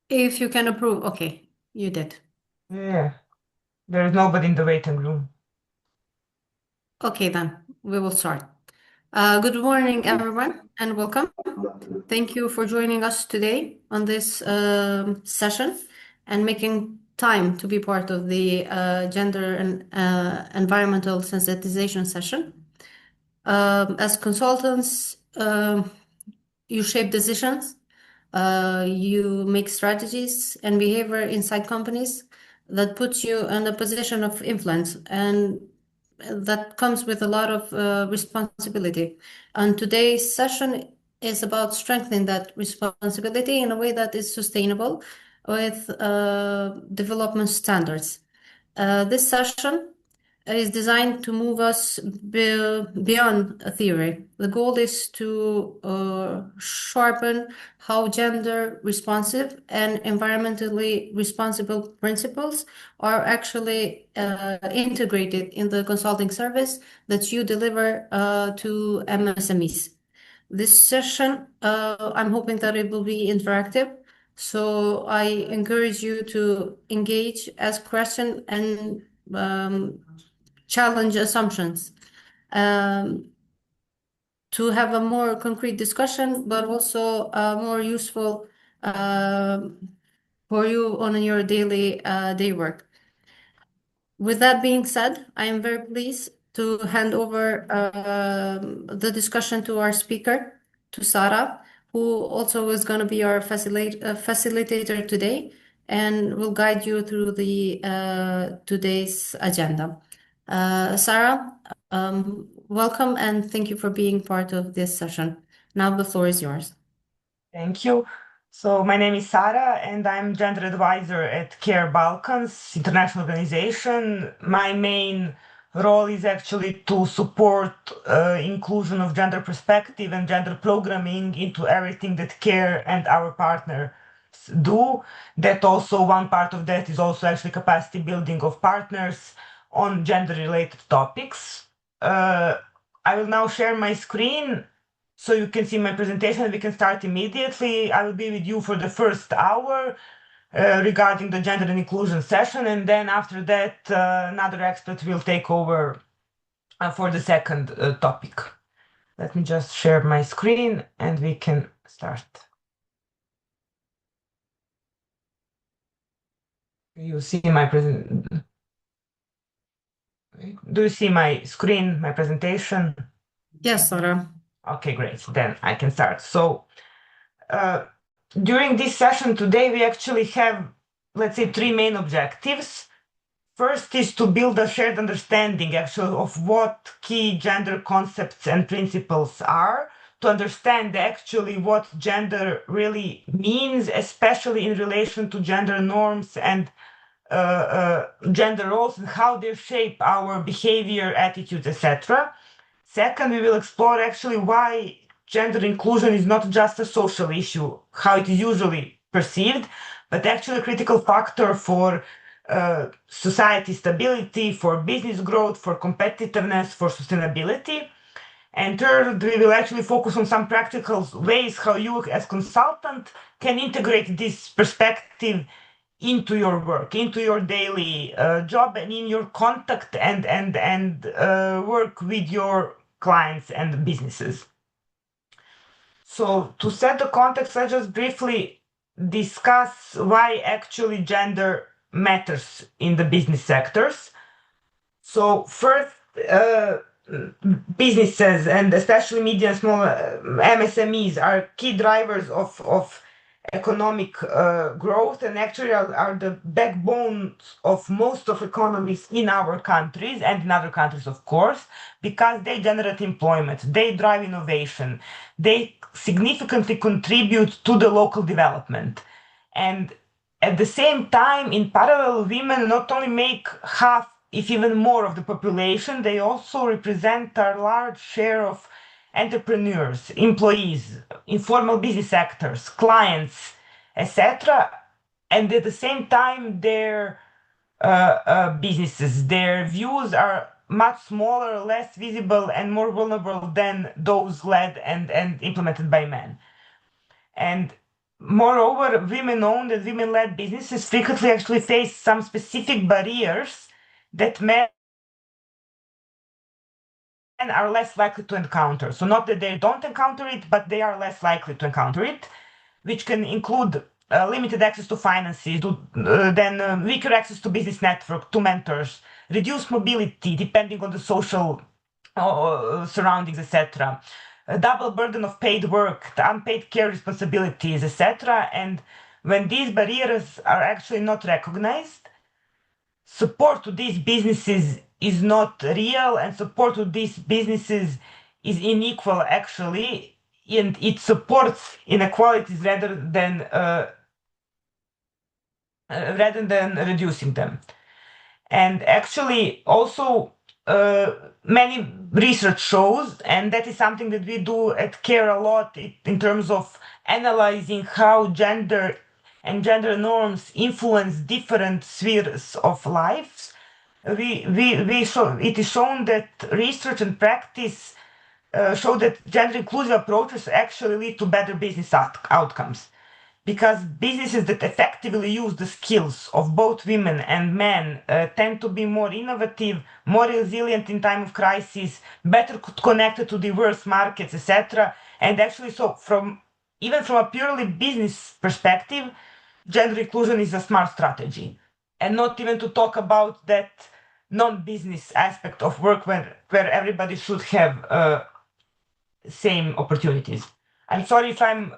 If you can approve, okay, you did. Yeah, there is nobody in the waiting room. Okay, then we will start. Good morning, everyone, and welcome. Thank you for joining us today on this session and making time to be part of the gender and environmental sensitization session. As consultants, you shape decisions, you make strategies and behavior inside companies that puts you in a position of influence, and that comes with a lot of responsibility. And today's session is about strengthening that responsibility in a way that is sustainable with development standards. This session is designed to move us beyond a theory. The goal is to sharpen how gender responsive and environmentally responsible principles are actually integrated in the consulting service that you deliver to MSMEs. This session, I'm hoping that it will be interactive. So I encourage you to engage, ask questions, and challenge assumptions, um, to have a more concrete discussion, but also more useful for you on your daily day work. With that being said, I am very pleased to hand over the discussion to our speaker, to Sarah, who also is going to be our facilitator today and will guide you through the today's agenda. Sarah, welcome and thank you for being part of this session. Now the floor is yours. Thank you. So my name is Sara, and I'm gender advisor at Care Balkans International Organization. My main role is actually to support inclusion of gender perspective and gender programming into everything that Care and our partners do. That also one part of that is also actually capacity building of partners on gender related topics. I will now share my screen so you can see my presentation. We can start immediately. I will be with you for the first hour regarding the gender and inclusion session, and then after that, another expert will take over for the second topic. Let me just share my screen and we can start. You see my present. Do you see my screen, my presentation? Yes, Sarah. Okay, great. Then I can start. So during this session today, we actually have, let's say, three main objectives. First is to build a shared understanding actually of what key gender concepts and principles are, to understand actually what gender really means, especially in relation to gender norms and gender roles and how they shape our behavior, attitudes, etc. Second, we will explore actually why gender inclusion is not just a social issue, how it is usually perceived, but actually a critical factor for society stability, for business growth, for competitiveness, for sustainability. And third, we will actually focus on some practical ways how you as consultant can integrate this perspective into your work, into your daily job, and in your contact and work with your clients and businesses. So to set the context, let's just briefly discuss why actually gender matters in the business sectors. So first, businesses and especially medium and small MSMEs are key drivers of economic growth and actually are the backbone of most of economies in our countries and in other countries, of course, because they generate employment, they drive innovation, they significantly contribute to the local development. And at the same time, in parallel, women not only make half, if even more, of the population, they also represent a large share of entrepreneurs, employees, informal business sectors, clients, etc. And at the same time, their businesses, their views are much smaller, less visible, and more vulnerable than those led and implemented by men. And moreover, women-owned and women-led businesses frequently actually face some specific barriers that men are less likely to encounter. So not that they don't encounter it, but they are less likely to encounter it, which can include limited access to finances, then weaker access to business network, to mentors, reduced mobility depending on the social surroundings, etc. A double burden of paid work, the unpaid care responsibilities, etc. And when these barriers are actually not recognized, support to these businesses is not real, and support to these businesses is unequal actually, and it supports inequalities rather than reducing them. And actually, also, many research shows, and that is something that we do at CARE a lot in terms of analyzing how gender and gender norms influence different spheres of lives. We show, it is shown that research and practice show that gender inclusive approaches actually lead to better business outcomes, because businesses that effectively use the skills of both women and men tend to be more innovative, more resilient in time of crisis, better connected to diverse markets, etc. And actually, so even from a purely business perspective, gender inclusion is a smart strategy. And not even to talk about that non-business aspect of work where everybody should have same opportunities. I'm sorry if I'm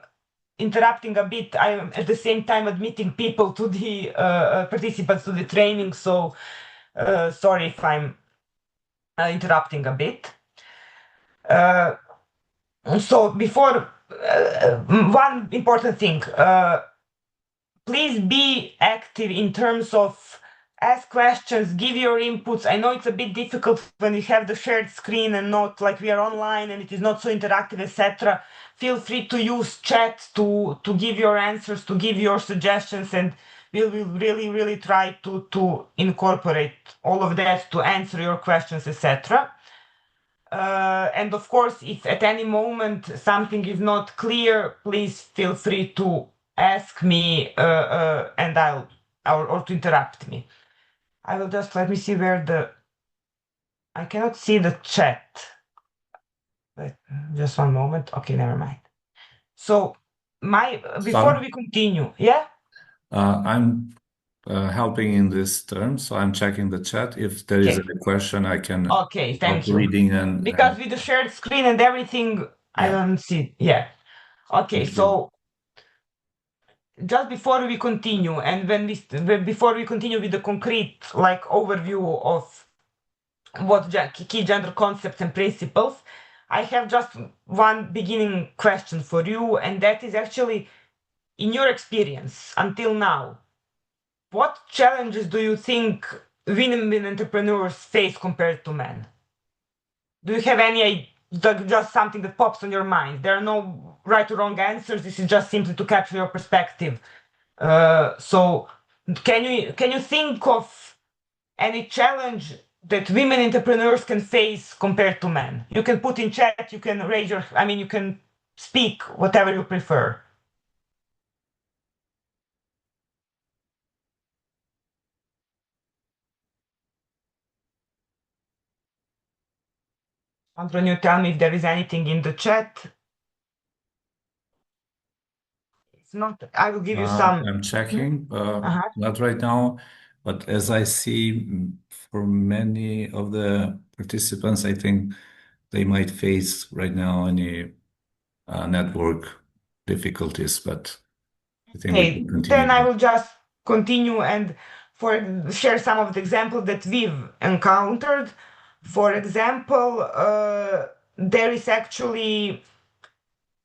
interrupting a bit. I'm at the same time admitting people to the participants to the training, so sorry if I'm interrupting a bit. So before, one important thing, please be active in terms of ask questions, give your inputs. I know it's a bit difficult when you have the shared screen and not like we are online and it is not so interactive, etc. Feel free to use chat to give your answers, to give your suggestions, and we will really try to incorporate all of that to answer your questions, etc. And of course, if at any moment something is not clear, please feel free to ask me and or to interrupt me. I will just let me see where I cannot see the chat. Just one moment. Okay, never mind. So before Sam, we continue, yeah? I'm helping in this term, so I'm checking the chat. If there is Okay. a question, I can Okay, stop thank you. reading and Because with the shared screen and everything, I yeah, don't see. Yeah. Okay, thank you. so just before we continue, and before we continue with the concrete like overview of what key gender concepts and principles, I have just one beginning question for you, and that is actually, in your experience until now, what challenges do you think women entrepreneurs face compared to men? Do you have just something that pops on your mind? There are no right or wrong answers. This is just simply to capture your perspective. So can you think of any challenge that women entrepreneurs can face compared to men? You can put in chat, you can you can speak, whatever you prefer. Andron, you tell me if there is anything in the chat. It's not, I will give you some. I'm Mhm. checking, Uh-huh. not right now, but as I see for many of the participants, I think they might face right now any network difficulties, but I think we Okay, can then I continue. will just continue and share some of the examples that we've encountered. For example, there is actually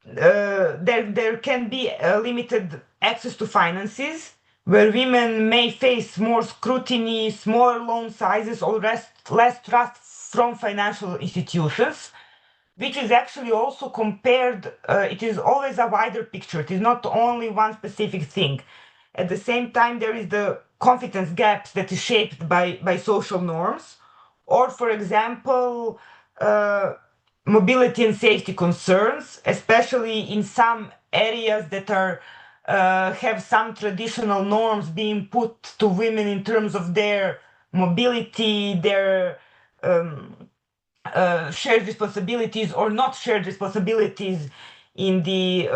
there can be a limited access to finances, where women may face more scrutiny, smaller loan sizes, or less trust from financial institutions, which is actually also compared, it is always a wider picture. It is not only one specific thing. At the same time, there is the confidence gaps that is shaped by social norms, or for example, mobility and safety concerns, especially in some areas that are have some traditional norms being put to women in terms of their mobility, their shared responsibilities or not shared responsibilities in the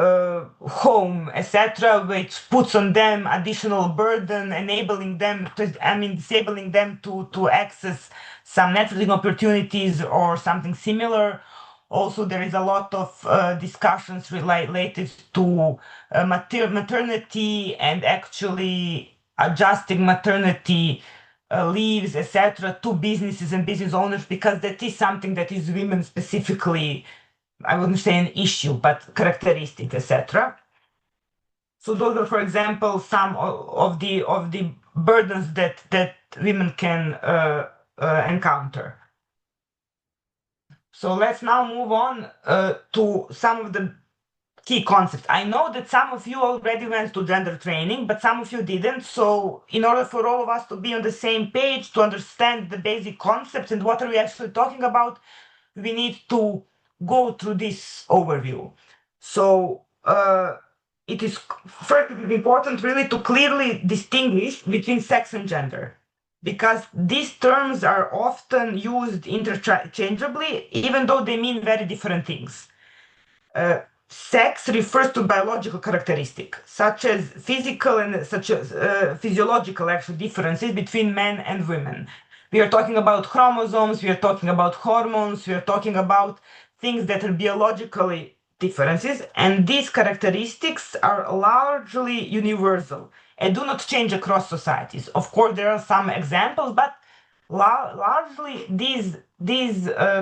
home, etc., which puts on them additional burden, enabling them to, I mean, disabling them to access some networking opportunities or something similar. Also, there is a lot of discussions related to maternity and actually adjusting maternity leaves, etc., to businesses and business owners, because that is something that is women specifically, I wouldn't say an issue, but characteristic, etc. So those are, for example, some of the burdens that women can encounter. So let's now move on to some of the key concepts. I know that some of you already went to gender training, but some of you didn't. So in order for all of us to be on the same page, to understand the basic concepts and what are we actually talking about, we need to go through this overview. So it is first important really to clearly distinguish between sex and gender, because these terms are often used interchangeably, even though they mean very different things. Sex refers to biological characteristics, such as physical and such as physiological actual differences between men and women. We are talking about chromosomes, we are talking about hormones, we are talking about things that are biologically differences, and these characteristics are largely universal and do not change across societies. Of course, there are some examples, but largely these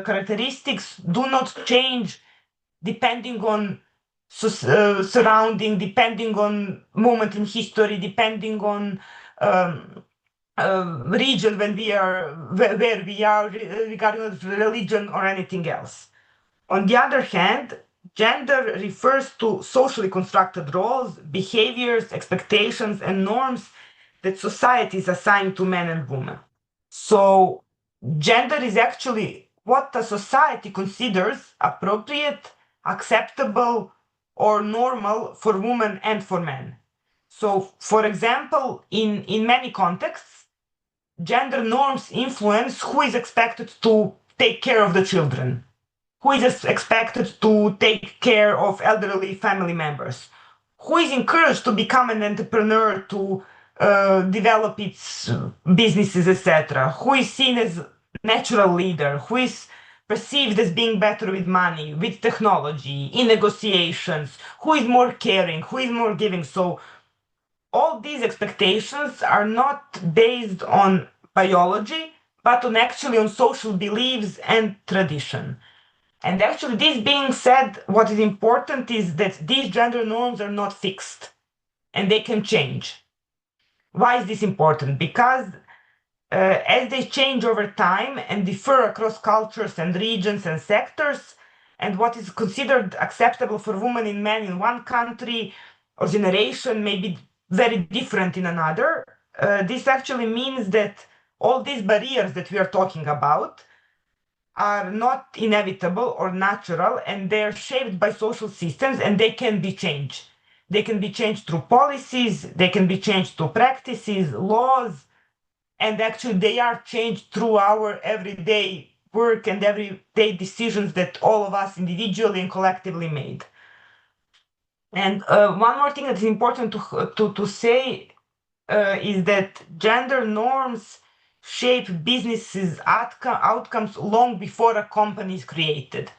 characteristics do not change depending on surrounding, depending on moment in history, depending on region when we are where we are regarding of religion or anything else. On the other hand, gender refers to socially constructed roles, behaviors, expectations, and norms that societies assign to men and women. So, gender is actually what a society considers appropriate, acceptable, or normal for women and for men. So, for example, in many contexts, gender norms influence who is expected to take care of the children, who is expected to take care of elderly family members, who is encouraged to become an entrepreneur to develop its businesses, etc., who is seen as natural leader, who is perceived as being better with money, with technology, in negotiations, who is more caring, who is more giving. So all these expectations are not based on biology, but on actually on social beliefs and tradition. And actually, this being said, what is important is that these gender norms are not fixed and they can change. Why is this important? Because as they change over time and differ across cultures and regions and sectors, and what is considered acceptable for women and men in one country or generation may be very different in another, this actually means that all these barriers that we are talking about are not inevitable or natural, and they're shaped by social systems, and they can be changed. They can be changed through policies, they can be changed through practices, laws, and actually they are changed through our everyday work and everyday decisions that all of us individually and collectively made. And one more thing that is important to say is that gender norms shape businesses' outcomes long before a company is created.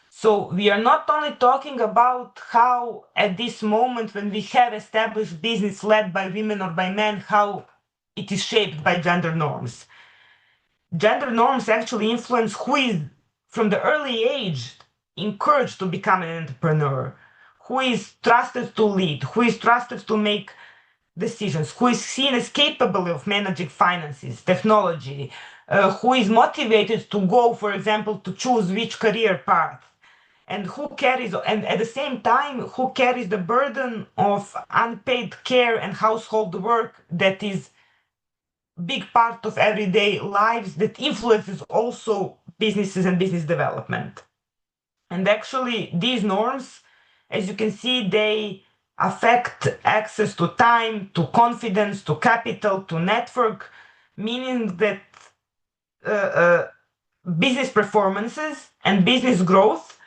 So we are not only talking about how at this moment when we have established business led by women or by men, how it is shaped by gender norms. Gender norms actually influence who is from the early age encouraged to become an entrepreneur, who is trusted to lead, who is trusted to make decisions, who is seen as capable of managing finances, technology, who is motivated to go, for example, to choose which career path, and who carries, and at the same time, who carries the burden of unpaid care and household work that is big part of everyday lives that influences also businesses and business development. And actually, these norms As you can see, they affect access to time, to confidence, to capital, to network, meaning that business performances and business growth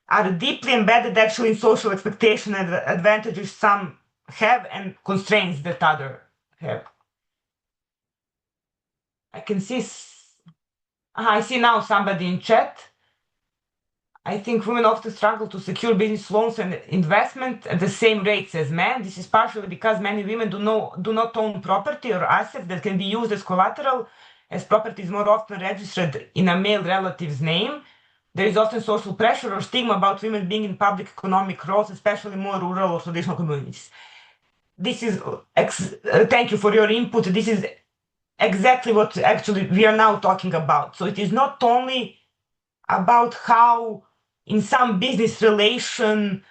are deeply embedded actually in social expectation and advantages some have and constraints that other have. I can see, I see now somebody in chat. I think women often struggle to secure business loans and investment at the same rates as men. This is partially because many women do not own property or assets that can be used as collateral, as property is more often registered in a male relative's name. There is often social pressure or stigma about women being in public economic roles, especially more rural or traditional communities. This is, thank you for your input. This is exactly what actually we are now talking about. So it is not only about how in some business relation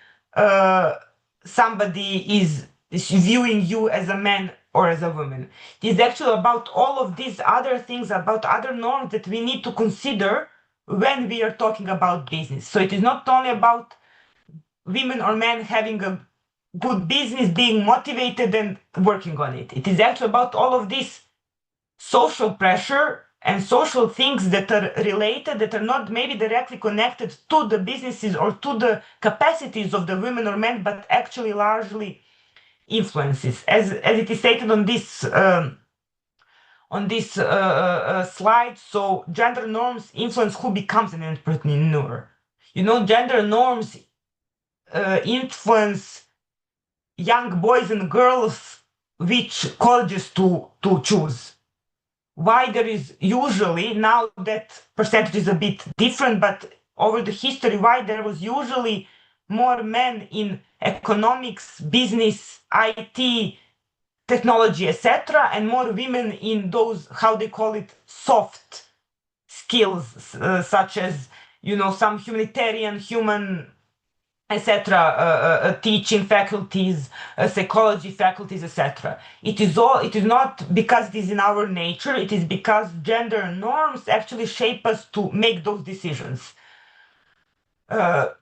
somebody is viewing you as a man or as a woman. It is actually about all of these other things, about other norms that we need to consider when we are talking about business. So it is not only about women or men having a good business, being motivated and working on it. It is actually about all of this social pressure and social things that are related, that are not maybe directly connected to the businesses or to the capacities of the women or men, but actually largely influences. As it is stated on this slide, so gender norms influence who becomes an entrepreneur. You know, gender norms influence young boys and girls which colleges to choose. Why there is usually, now that percentage is a bit different, but over the history, why there was usually more men in economics, business, IT, technology, etc., and more women in those, how they call it, soft skills, such as, you know, some humanitarian, human, etc., teaching faculties, psychology faculties, etc. It is not because it is in our nature, it is because gender norms actually shape us to make those decisions. At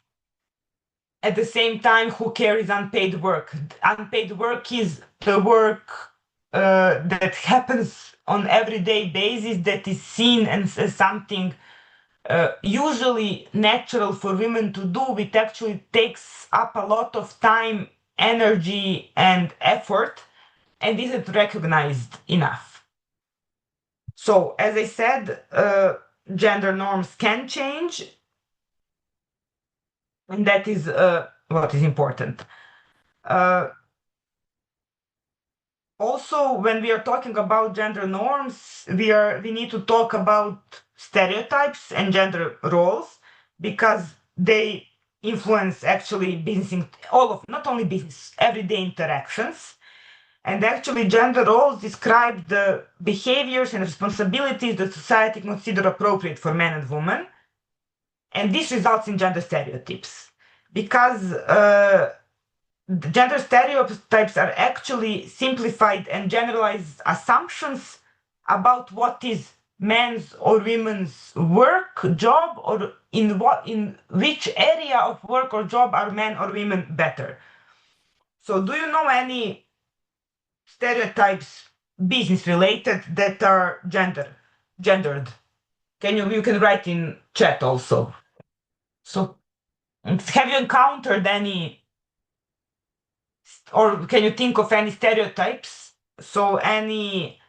the same time, who carries unpaid work? Unpaid work is the work that happens on everyday basis, that is seen as something usually natural for women to do. It actually takes up a lot of time, energy, and effort, and isn't recognized enough. So, as I said, gender norms can change, and that is what is important. Also, when we are talking about gender norms, we need to talk about stereotypes and gender roles, because they influence actually business, all of, not only business, everyday interactions. And actually, gender roles describe the behaviors and responsibilities that society consider appropriate for men and women. And this results in gender stereotypes, because gender stereotypes are actually simplified and generalized assumptions about what is men's or women's work, job, or in which area of work or job are men or women better. So, do you know any stereotypes, business related, that are gendered? You can write in chat also. So, have you encountered any, or can you think of any stereotypes? So, any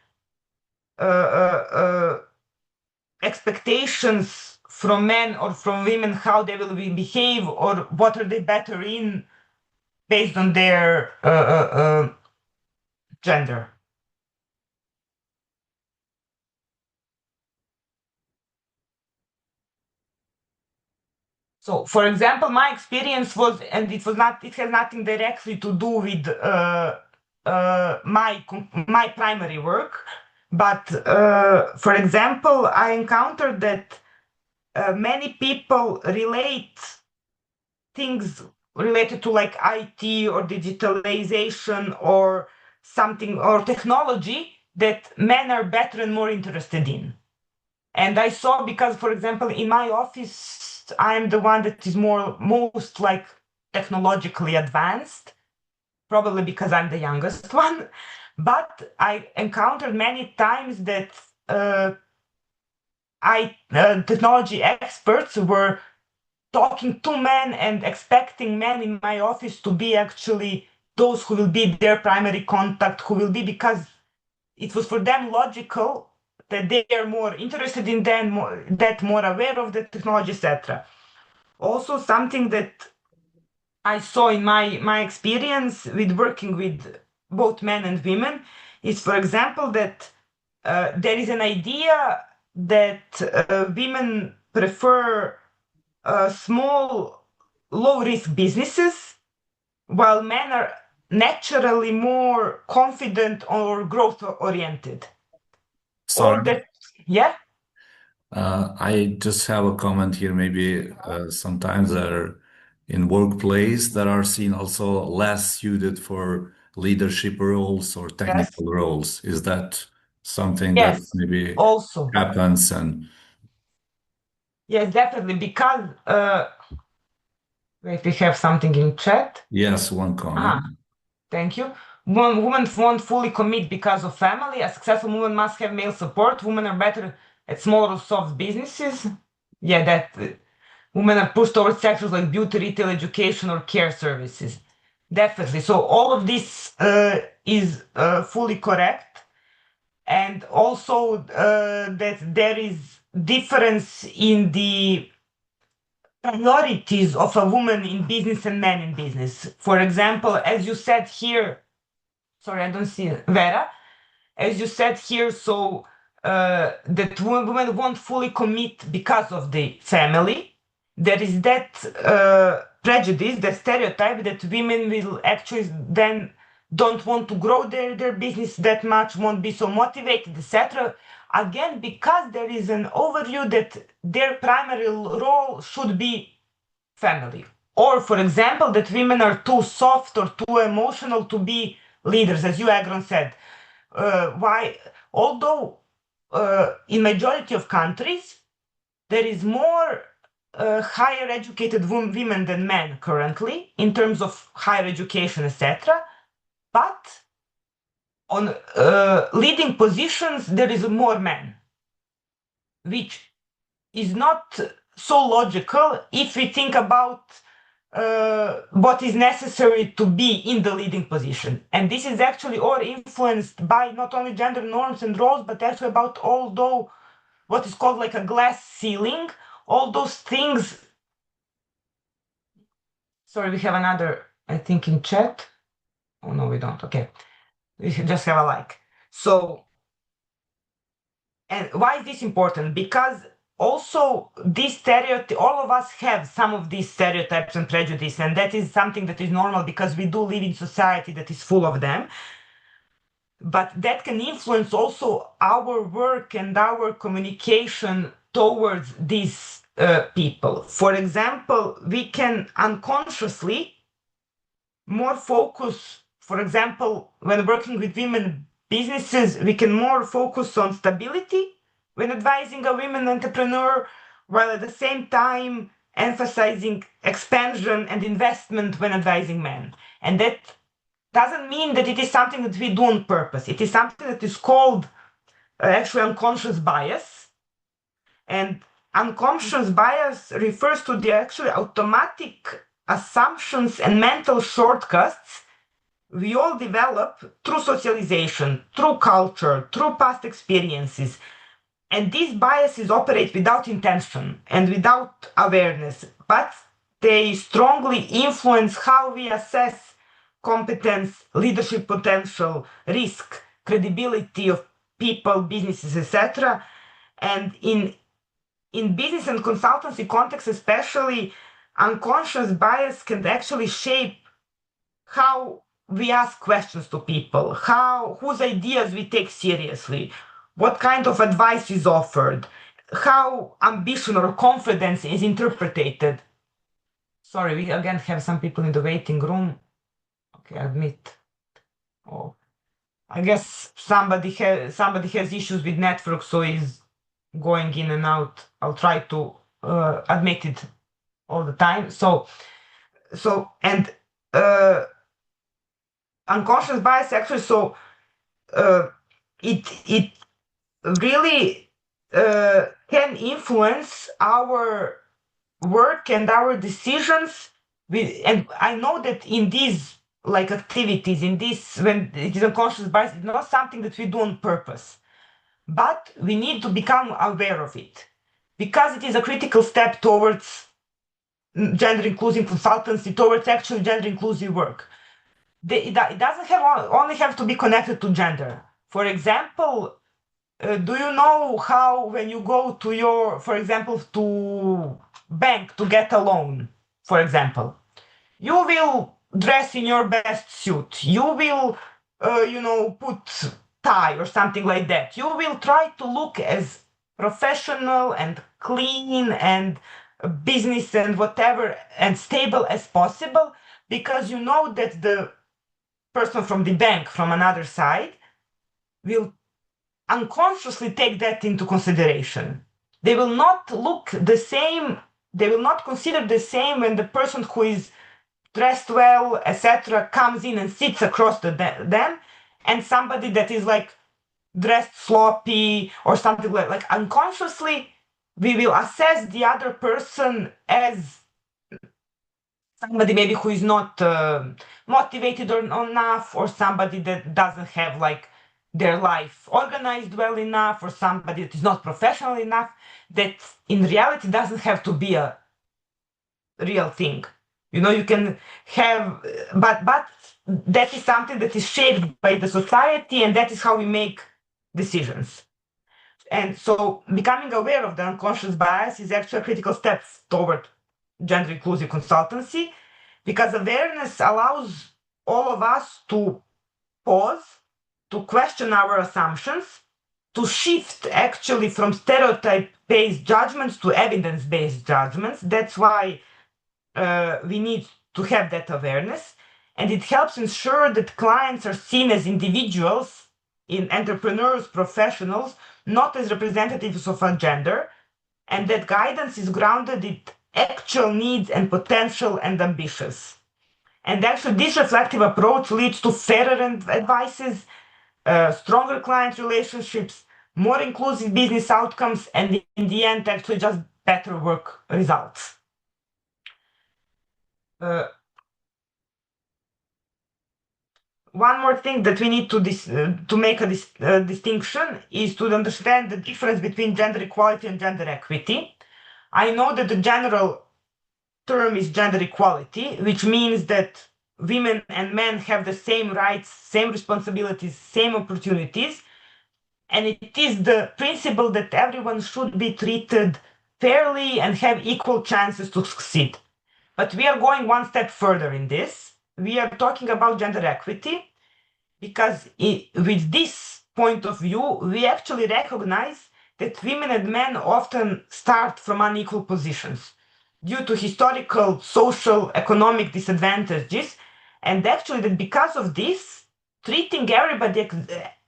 expectations from men or from women, how they will behave, or what are they better in based on their gender? So, for example, my experience was, and it has nothing directly to do with my primary work, but for example, I encountered that many people relate things related to like IT or digitalization or something or technology that men are better and more interested in. And I saw, because, for example, in my office, I'm the one that is most like technologically advanced, probably because I'm the youngest one. But I encountered many times that technology experts were talking to men and expecting men in my office to be actually those who will be their primary contact, who will be, because it was for them logical that they are more interested in them, more aware of the technology, etc. Also, something that I saw in my experience with working with both men and women is, for example, that there is an idea that women prefer small, low-risk businesses, while men are naturally more confident or growth-oriented. Or Sorry. that, yeah, I just have a comment here. Maybe sometimes there in workplace that are seen also less suited for leadership roles or yes, technical roles. Is that something that yes, maybe also, happens? And yes, definitely, because wait, we have something in chat. yes, one comment. Ah, thank you. One women won't fully commit because of family. A successful woman must have male support. Women are better at smaller, soft businesses. Yeah, that women are pushed towards sectors like beauty, retail, education, or care services. Definitely. So all of this is fully correct, and also that there is difference in the priorities of a woman in business and men in business. For example, as you said here, sorry, I don't see it, Vera, as you said here, so that women won't fully commit because of the family. There is that prejudice, that stereotype that women will actually then don't want to grow their business that much, won't be so motivated, etc. Again, because there is an overview that their primary role should be family. Or, for example, that women are too soft or too emotional to be leaders, as you, Agron, said. Why? Although in majority of countries there is more higher educated women than men currently in terms of higher education, etc. But on leading positions there is more men, which is not so logical if we think about what is necessary to be in the leading position. And this is actually all influenced by not only gender norms and roles, but actually about although what is called like a glass ceiling, all those things. Sorry, we have another, I think, in chat. Oh no, we don't. Okay, we should just have a like. So, and why is this important? Because also this stereotype, all of us have some of these stereotypes and prejudice, and that is something that is normal because we do live in society that is full of them. But that can influence also our work and our communication towards these people. For example, we can unconsciously more focus, for example, when working with women businesses, we can more focus on stability when advising a women entrepreneur, while at the same time emphasizing expansion and investment when advising men. And that doesn't mean that it is something that we do on purpose. It is something that is called actually unconscious bias. And unconscious bias refers to the actually automatic assumptions and mental shortcuts we all develop through socialization, through culture, through past experiences. And these biases operate without intention and without awareness, but they strongly influence how we assess competence, leadership potential, risk, credibility of people, businesses, etc. And in business and consultancy context, especially, unconscious bias can actually shape how we ask questions to people, how whose ideas we take seriously, what kind of advice is offered, how ambition or confidence is interpreted. Sorry, we again have some people in the waiting room. Okay, admit. Oh, I guess somebody has issues with network, so is going in and out. I'll try to admit it all the time. So So, and uh, unconscious bias actually, so it really can influence our work and our decisions. And I know that in these like activities, in this when it is unconscious bias, it's not something that we do on purpose, but we need to become aware of it because it is a critical step towards gender inclusive consultancy, towards actually gender inclusive work. It doesn't only have to be connected to gender. For example, do you know how when you go to your, for example, to bank to get a loan, for example, you will dress in your best suit. You will, put tie or something like that. You will try to look as professional and clean and business and whatever and stable as possible because you know that the person from the bank from another side will unconsciously take that into consideration. They will not look the same, they will not consider the same when the person who is dressed well, etc., comes in and sits across them, and somebody that is like dressed sloppy or something like unconsciously, we will assess the other person as somebody maybe who is not motivated or enough, or somebody that doesn't have like their life organized well enough, or somebody that is not professional enough. That in reality doesn't have to be a real thing. You can have, but that is something that is shaped by the society, and that is how we make decisions. And so becoming aware of the unconscious bias is actually a critical step toward gender inclusive consultancy, because awareness allows all of us to pause, to question our assumptions, to shift actually from stereotype based judgments to evidence based judgments. That's why we need to have that awareness. And it helps ensure that clients are seen as individuals, in entrepreneurs, professionals, not as representatives of a gender, and that guidance is grounded in actual needs and potential and ambitions. And actually, this reflective approach leads to fairer advices, stronger client relationships, more inclusive business outcomes, and in the end, actually, just better work results. Uh, One more thing that we need to make a distinction is to understand the difference between gender equality and gender equity. I know that the general term is gender equality, which means that women and men have the same rights, same responsibilities, same opportunities. And it is the principle that everyone should be treated fairly and have equal chances to succeed. But we are going one step further in this. We are talking about gender equity because with this point of view, we actually recognize that women and men often start from unequal positions due to historical, social, economic disadvantages, and actually that because of this, treating everybody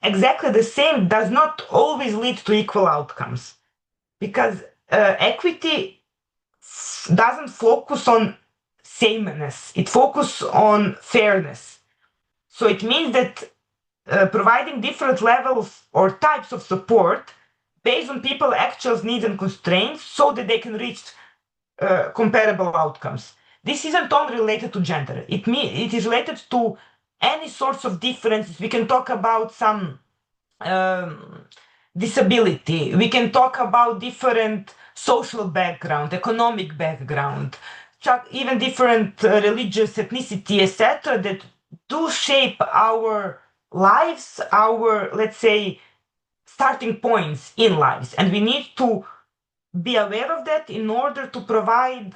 exactly the same does not always lead to equal outcomes, because equity doesn't focus on sameness, it focuses on fairness. So it means that providing different levels or types of support based on people's actual needs and constraints so that they can reach comparable outcomes. This isn't only related to gender. It is related to any sorts of differences. We can talk about some um, disability. We can talk about different social background, economic background, even different religious ethnicity, etc., that do shape our lives, our, let's say, starting points in lives. And we need to be aware of that in order to provide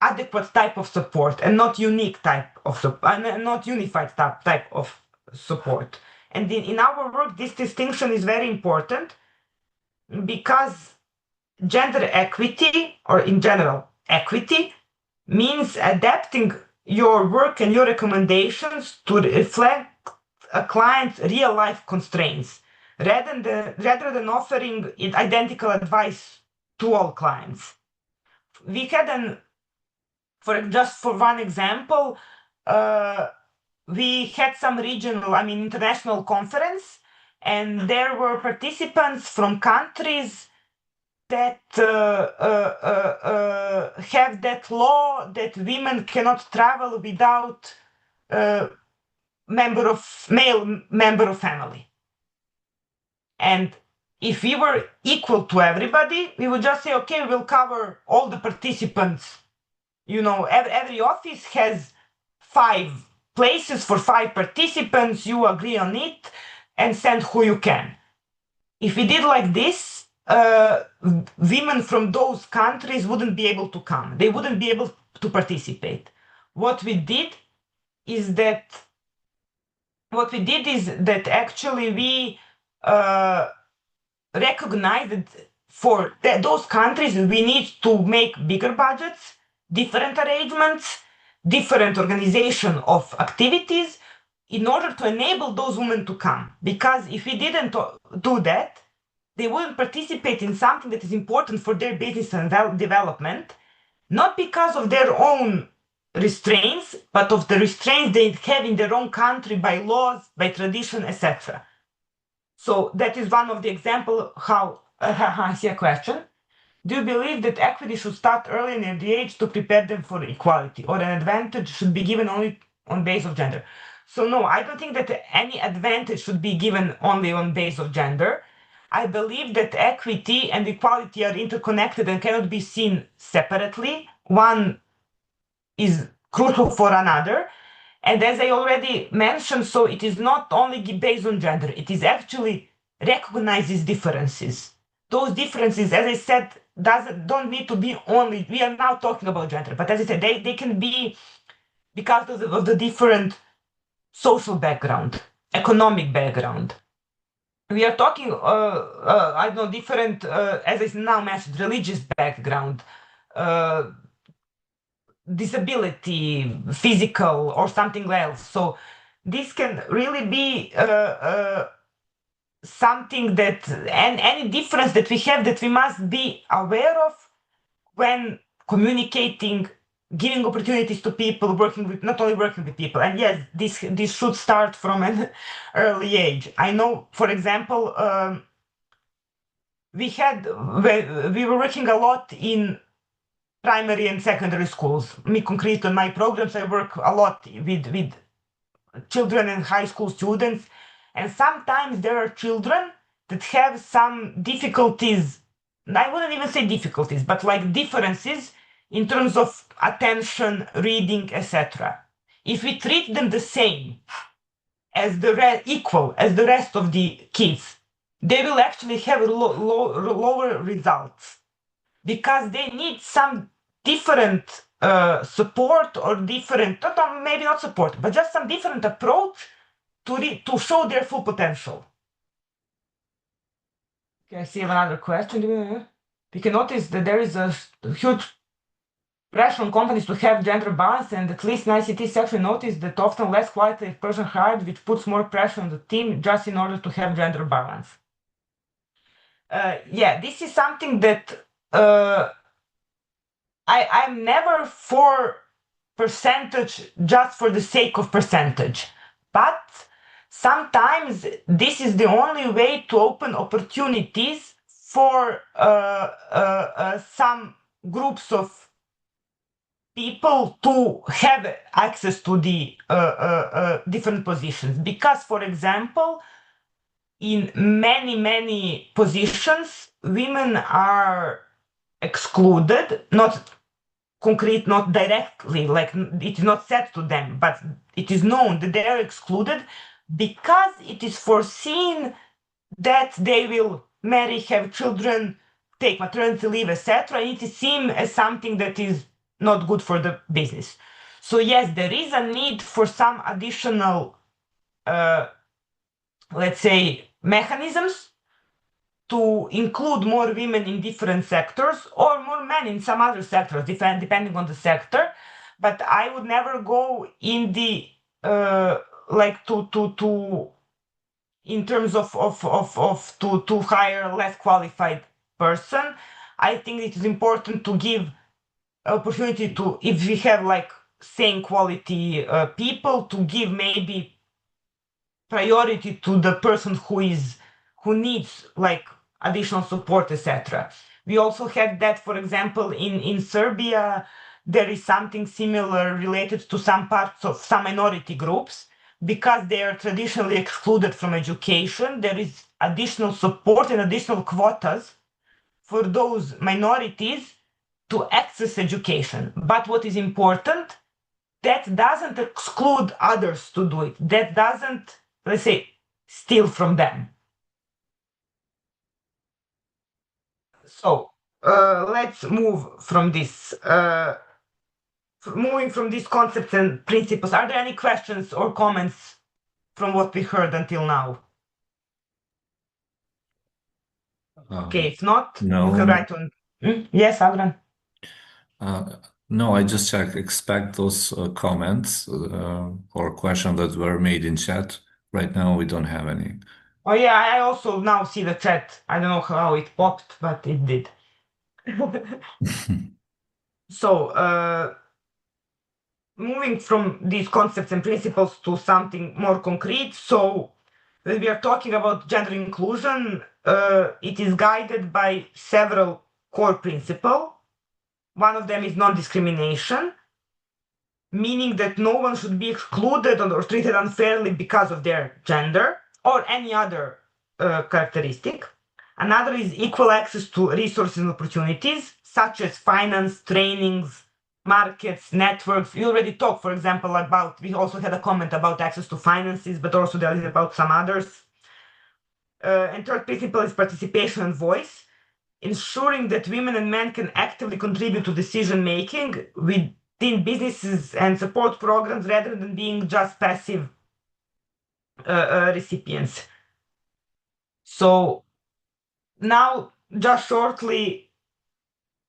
adequate type of support and not unique type of support, not unified type of support. And in our work, this distinction is very important because gender equity, or in general, equity, means adapting your work and your recommendations to reflect a client's real life constraints rather than offering identical advice to all clients. We had an just for one example, we had some regional, international conference, and there were participants from countries that have that law that women cannot travel without male member of family. And if we were equal to everybody, we would just say, okay, we'll cover all the participants. Every office has 5 places for 5 participants. You agree on it and send who you can. If we did like this, women from those countries wouldn't be able to come. They wouldn't be able to participate. What we did is that actually we recognize that for those countries we need to make bigger budgets, different arrangements, different organization of activities in order to enable those women to come. Because if we didn't do that, they wouldn't participate in something that is important for their business and development, not because of their own restraints, but of the restraints they have in their own country by laws, by tradition, etc. So that is one of the example how I see a question. Do you believe that equity should start early in the age to prepare them for equality, or an advantage should be given only on base of gender? So no, I don't think that any advantage should be given only on base of gender. I believe that equity and equality are interconnected and cannot be seen separately. One is crucial for another. And as I already mentioned, so it is not only based on gender, it is actually recognizes differences. Those differences, as I said, don't need to be only, we are now talking about gender, but as I said, they can be because of the different social background, economic background. We are talking, I don't know, different, as I now mentioned, religious background, disability, physical, or something else. So this can really be something that, and any difference that we have that we must be aware of when communicating, giving opportunities to people, not only working with people. And yes, this should start from an early age. I know, for example, we were working a lot in primary and secondary schools. Me concrete on my programs, I work a lot with children and high school students, and sometimes there are children that have some difficulties. I wouldn't even say difficulties, but like differences in terms of attention, reading, etc. If we treat them the same as equal as the rest of the kids, they will actually have lower results because they need some different support or different, maybe not support, but just some different approach to show their full potential. Okay, I see another question. We can notice that there is a huge pressure on companies to have gender balance, and at least in ICT section noticed that often less qualified person hired, which puts more pressure on the team just in order to have gender balance. Yeah, this is something that I'm never for percentage just for the sake of percentage, but sometimes this is the only way to open opportunities for some groups of people to have access to the different positions. Because, for example, in many positions, women are excluded, not concrete, not directly, like it is not said to them, but it is known that they are excluded because it is foreseen that they will marry, have children, take maternity leave, etc. It is seen as something that is not good for the business. So yes, there is a need for some additional, let's say, mechanisms to include more women in different sectors or more men in some other sectors, depending on the sector. But I would never go in the like to in terms of to hire a less qualified person. I think it is important to give opportunity to, if we have like same quality people, to give maybe priority to the person who needs like additional support, etc. We also had that, for example, in Serbia, there is something similar related to some parts of some minority groups. Because they are traditionally excluded from education, there is additional support and additional quotas for those minorities to access education. But what is important, that doesn't exclude others to do it. That doesn't, let's say, steal from them. So let's move from this. Moving from these concepts and principles, are there any questions or comments from what we heard until now? Okay, if not, you No, can no. write on. Yes, Adrian. Uh, no, I just checked. Expect those comments or questions that were made in chat. Right now, we don't have any. Oh yeah, I also now see the chat. I don't know how it popped, but it did. So, moving from these concepts and principles to something more concrete. So, when we are talking about gender inclusion, it is guided by several core principles. One of them is non-discrimination, meaning that no one should be excluded or treated unfairly because of their gender or any other characteristic. Another is equal access to resources and opportunities, such as finance, trainings, markets, networks. We already talked, for example, about, we also had a comment about access to finances, but also there is about some others. And third principle is participation and voice, ensuring that women and men can actively contribute to decision making within businesses and support programs rather than being just passive recipients. So now, just shortly,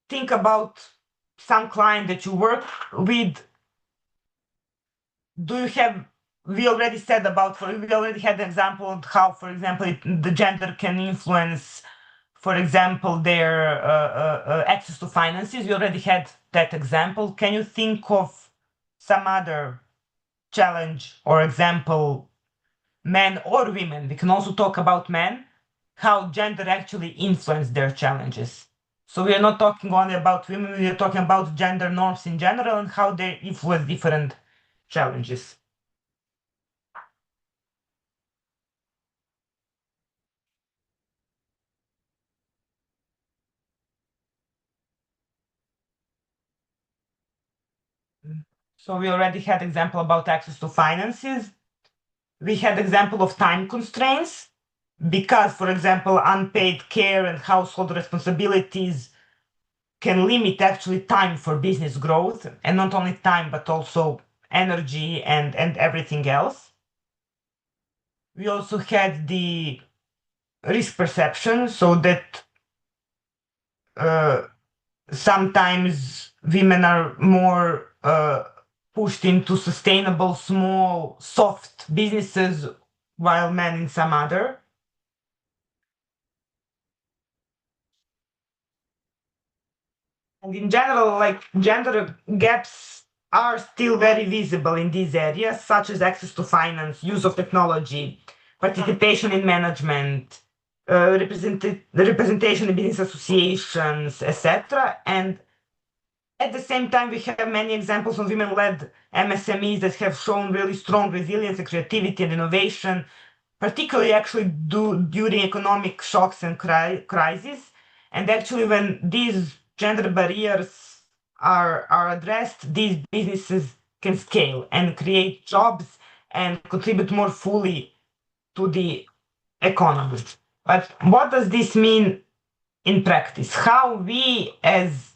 think about some client that you work with. Do you have? We already said about. We already had an example of how, for example, the gender can influence, for example, their access to finances. We already had that example. Can you think of some other challenge or example, men or women? We can also talk about men, how gender actually influence their challenges. So we are not talking only about women, we are talking about gender norms in general and how they influence different challenges. So we already had example about access to finances. We had example of time constraints because, for example, unpaid care and household responsibilities can limit actually time for business growth, and not only time but also energy and everything else. We also had the risk perception, so that uh, sometimes women are more pushed into sustainable, small, soft businesses, while men in some other. And in general, like gender gaps are still very visible in these areas, such as access to finance, use of technology, participation in management, representation in business associations, etc. And at the same time, we have many examples of women-led MSMEs that have shown really strong resilience and creativity and innovation, particularly actually during economic shocks and crises. And actually, when these gender barriers are addressed, these businesses can scale and create jobs and contribute more fully to the economy. But what does this mean in practice? How we as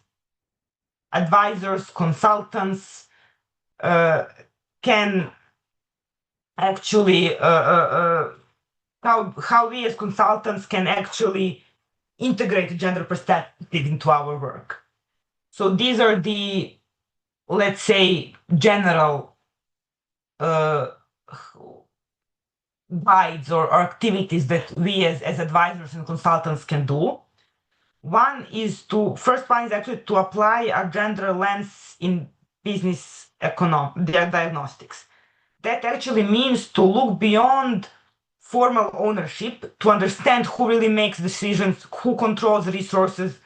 advisors, consultants uh, can actually how we as consultants can actually integrate gender perspective into our work. So these are the, let's say, general uh, guides or activities that we as advisors and consultants can do. First one is actually to apply a gender lens in business diagnostics. That actually means to look beyond formal ownership to understand who really makes decisions, who controls resources,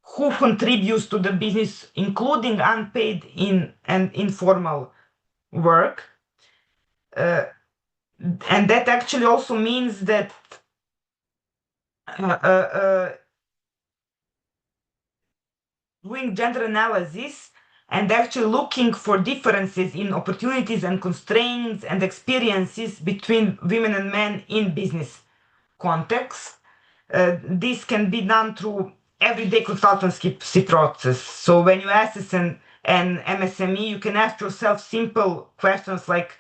who contributes to the business, including unpaid and informal work. And that actually also means that uh, uh, uh, doing gender analysis and actually looking for differences in opportunities and constraints and experiences between women and men in business context. This can be done through everyday consultancy process. So when you assess an MSME, you can ask yourself simple questions like,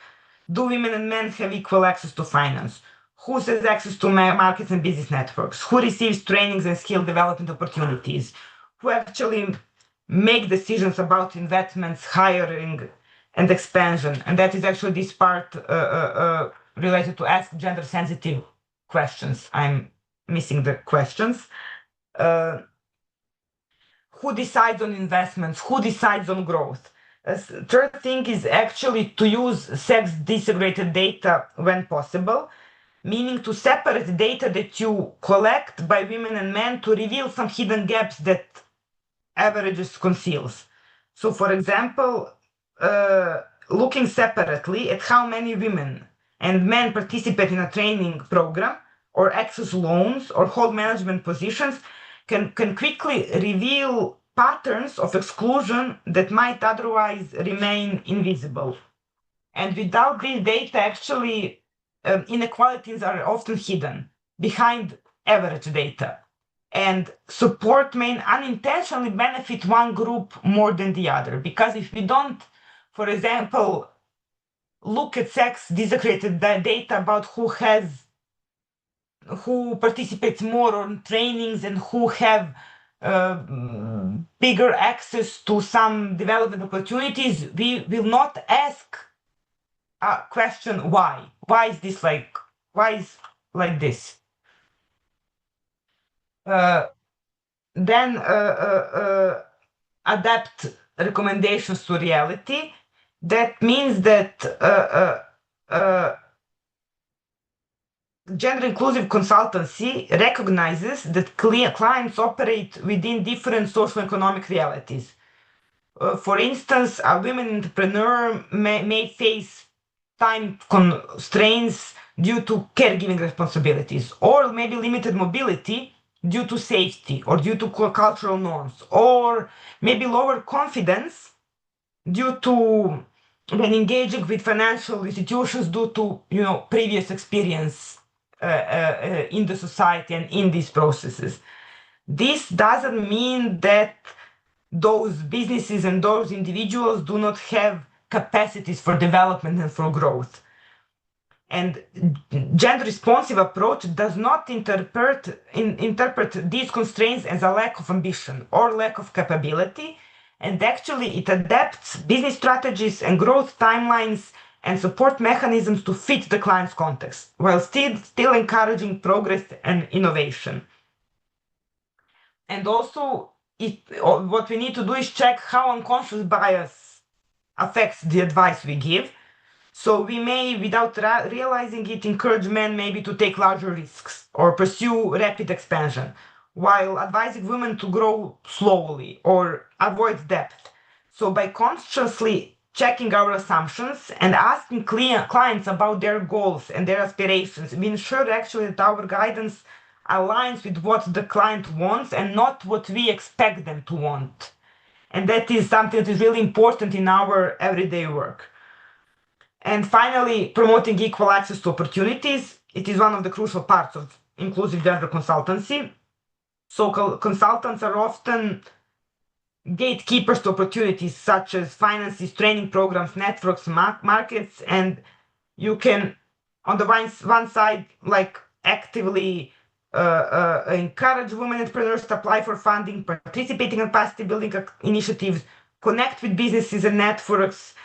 do women and men have equal access to finance? Who has access to markets and business networks? Who receives trainings and skill development opportunities? Who actually make decisions about investments, hiring, and expansion? And that is actually this part related to ask gender sensitive questions. I'm missing the questions. Uh, who decides on investments? Who decides on growth? Third thing is actually to use sex disaggregated data when possible, meaning to separate data that you collect by women and men to reveal some hidden gaps that averages conceals. So, for example, looking separately at how many women and men participate in a training program or access loans or hold management positions can quickly reveal patterns of exclusion that might otherwise remain invisible. And without this data, actually, inequalities are often hidden behind average data. And support may unintentionally benefit one group more than the other. Because if we don't, for example, look at sex disaggregated data about who participates more on trainings and who have uh, bigger access to some development opportunities, we will not ask a question why is this like this. uh, then adapt recommendations to reality. That means that gender inclusive consultancy recognizes that clients operate within different social economic realities. For instance, a women entrepreneur may face time constraints due to caregiving responsibilities, or maybe limited mobility due to safety or due to cultural norms, or maybe lower confidence due to when engaging with financial institutions due to previous experience in the society and in these processes. This doesn't mean that those businesses and those individuals do not have capacities for development and for growth. And gender responsive approach does not interpret these constraints as a lack of ambition or lack of capability. And actually, it adapts business strategies and growth timelines and support mechanisms to fit the client's context, while still encouraging progress and innovation. And also, what we need to do is check how unconscious bias affects the advice we give. So we may, without realizing it, encourage men maybe to take larger risks or pursue rapid expansion, while advising women to grow slowly or avoid debt. So by consciously checking our assumptions and asking clients about their goals and their aspirations, we ensure actually that our guidance aligns with what the client wants and not what we expect them to want. And that is something that is really important in our everyday work. And finally, promoting equal access to opportunities. It is one of the crucial parts of inclusive gender consultancy. So consultants are often gatekeepers to opportunities such as finances, training programs, networks, markets, and you can, on the one side, like actively encourage women entrepreneurs to apply for funding, participating in capacity building initiatives, connect with businesses and networks,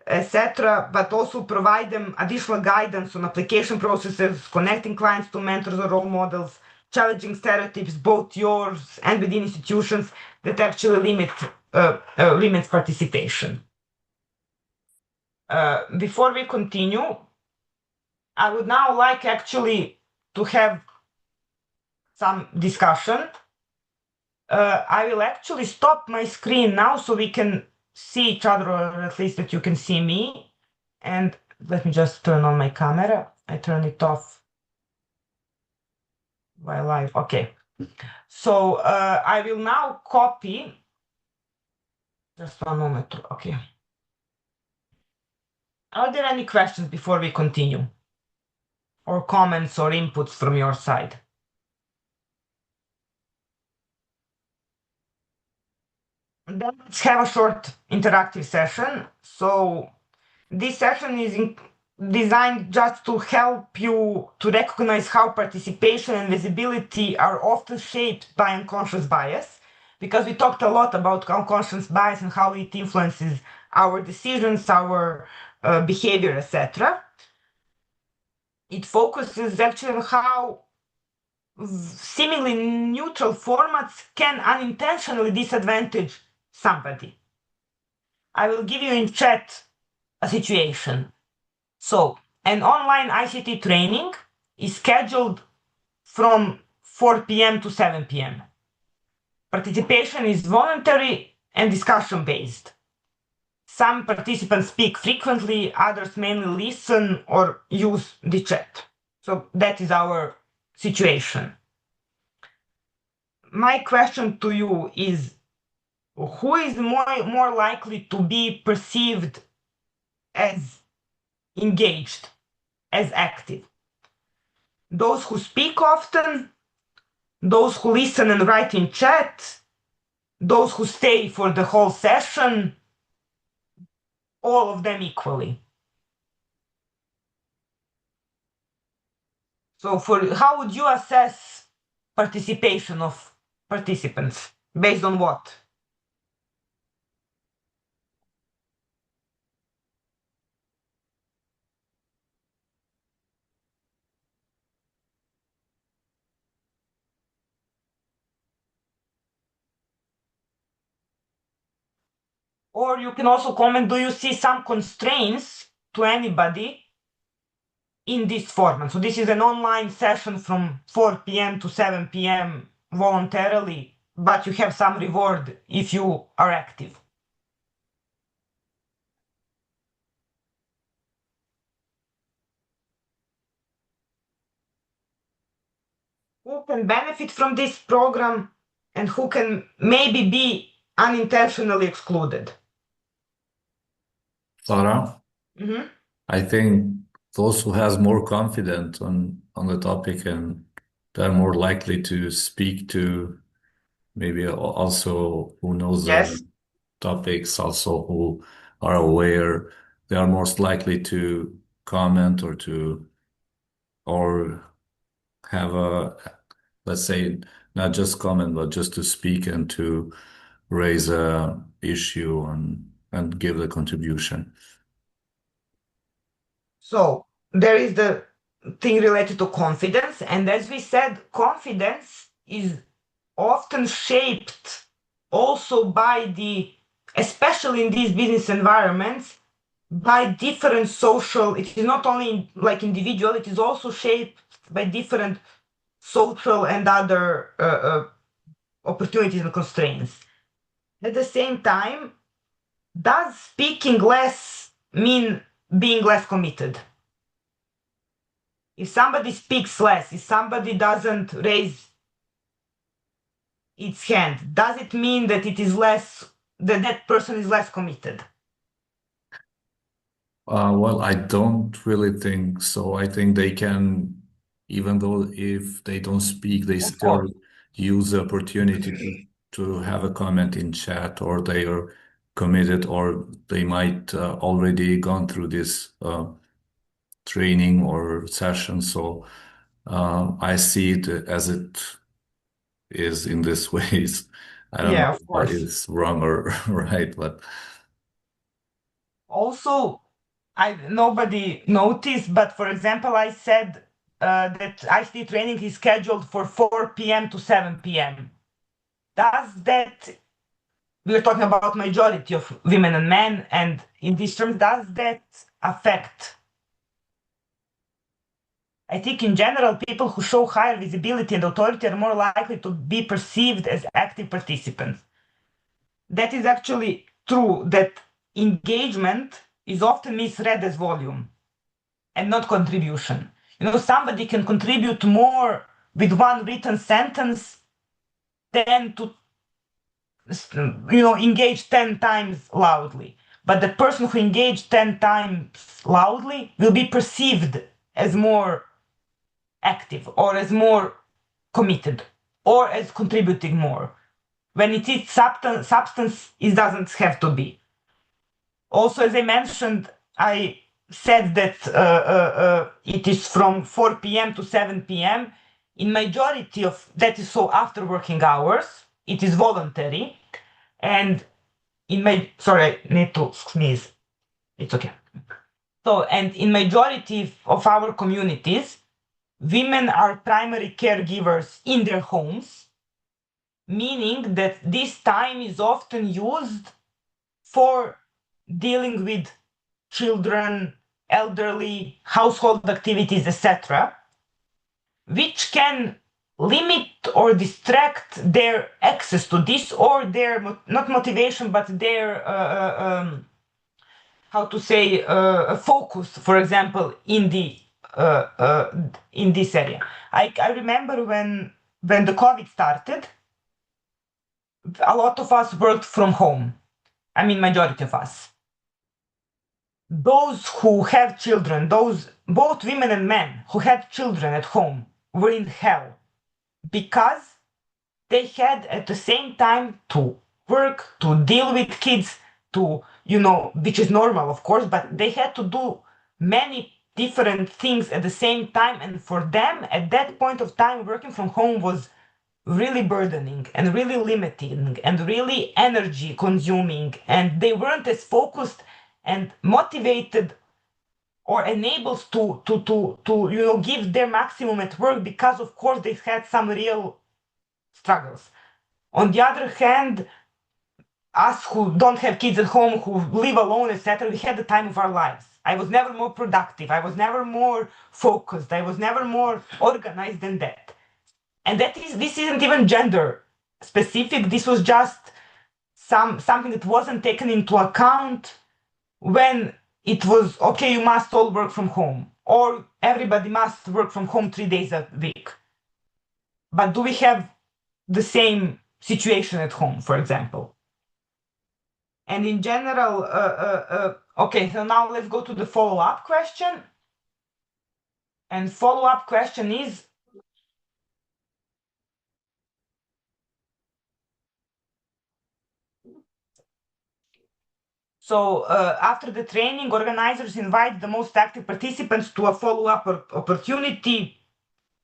etc., but also provide them additional guidance on application processes, connecting clients to mentors or role models, challenging stereotypes, both yours and within institutions, that actually limits participation. Before we continue, I would now like actually to have some discussion. I will actually stop my screen now so we can see each other, or at least that you can see me. And let me just turn on my camera. I turn it off while live. Okay. So I will now copy. Just one moment. Okay. Are there any questions before we continue? Or comments or inputs from your side? And then let's have a short interactive session. So this session is designed just to help you to recognize how participation and visibility are often shaped by unconscious bias, because we talked a lot about unconscious bias and how it influences our decisions, our behavior, etc. It focuses actually on how seemingly neutral formats can unintentionally disadvantage somebody. I will give you in chat a situation. So, an online ICT training is scheduled from 4 p.m. to 7 p.m. Participation is voluntary and discussion based. Some participants speak frequently, others mainly listen or use the chat. So, that is our situation. My question to you is, who is more likely to be perceived as engaged, as active? Those who speak often, those who listen and write in chat, those who stay for the whole session, all of them equally. So how would you assess participation of participants? Based on what? Or you can also comment, do you see some constraints to anybody in this format? So this is an online session from 4 p.m. to 7 p.m. voluntarily, but you have some reward if you are active. Who can benefit from this program and who can maybe be unintentionally excluded? Sarah, Mhm. I think those who has more confidence on the topic and they're more likely to speak to maybe also who knows Yes. the topics, also who are aware, they are most likely to comment or have a, let's say, not just comment, but just to speak and to raise a issue and give the contribution. So there is the thing related to confidence. And as we said, confidence is often shaped also by especially in these business environments, by different social, it is not only like individual, it is also shaped by different social and other opportunities and constraints. At the same time, does speaking less mean being less committed? If somebody speaks less, if somebody doesn't raise its hand, does it mean that it is less, that that person is less committed? Well, I don't really think so. I think they can, even though if they don't speak, they Of still course. use the opportunity to have a comment in chat, or they are committed, or they might already gone through this training or session. So I see it as it is in this ways. I don't Yeah, know of what course. is wrong or right, but Also, nobody noticed, but for example, I said that ICT training is scheduled for 4 p.m. to 7 p.m. Does that, we're talking about majority of women and men, and in these terms, does that affect? I think in general, people who show higher visibility and authority are more likely to be perceived as active participants. That is actually true, that engagement is often misread as volume and not contribution. Somebody can contribute more with one written sentence than to engage 10 times loudly. But the person who engaged 10 times loudly will be perceived as more active or as more committed or as contributing more. When it is substance, it doesn't have to be. Also, as I mentioned, I said that it is from 4 p.m. to 7 p.m. In majority of that is so after working hours, it is voluntary. And sorry, I need to sneeze. It's okay. So, and in majority of our communities, women are primary caregivers in their homes, meaning that this time is often used for dealing with children, elderly, household activities, etc., which can limit or distract their access to this or their, not motivation, but their, how to say, focus, for example, in this area. I remember when the COVID started, a lot of us worked from home. I mean, majority of us. Those who have children, both women and men who had children at home were in hell because they had at the same time to work, to deal with kids, which is normal, of course, but they had to do many different things at the same time. And for them, at that point of time, working from home was really burdening and really limiting and really energy consuming. And they weren't as focused and motivated or enabled to give their maximum at work because, of course, they had some real struggles. On the other hand, us who don't have kids at home, who live alone, etc., we had the time of our lives. I was never more productive. I was never more focused. I was never more organized than that. And this isn't even gender specific. This was just something that wasn't taken into account when it was okay. You must all work from home, or everybody must work from home 3 days a week. But do we have the same situation at home, for example? And in general, okay, so now let's go to the follow-up question. And follow-up question is, so after the training, organizers invite the most active participants to a follow-up opportunity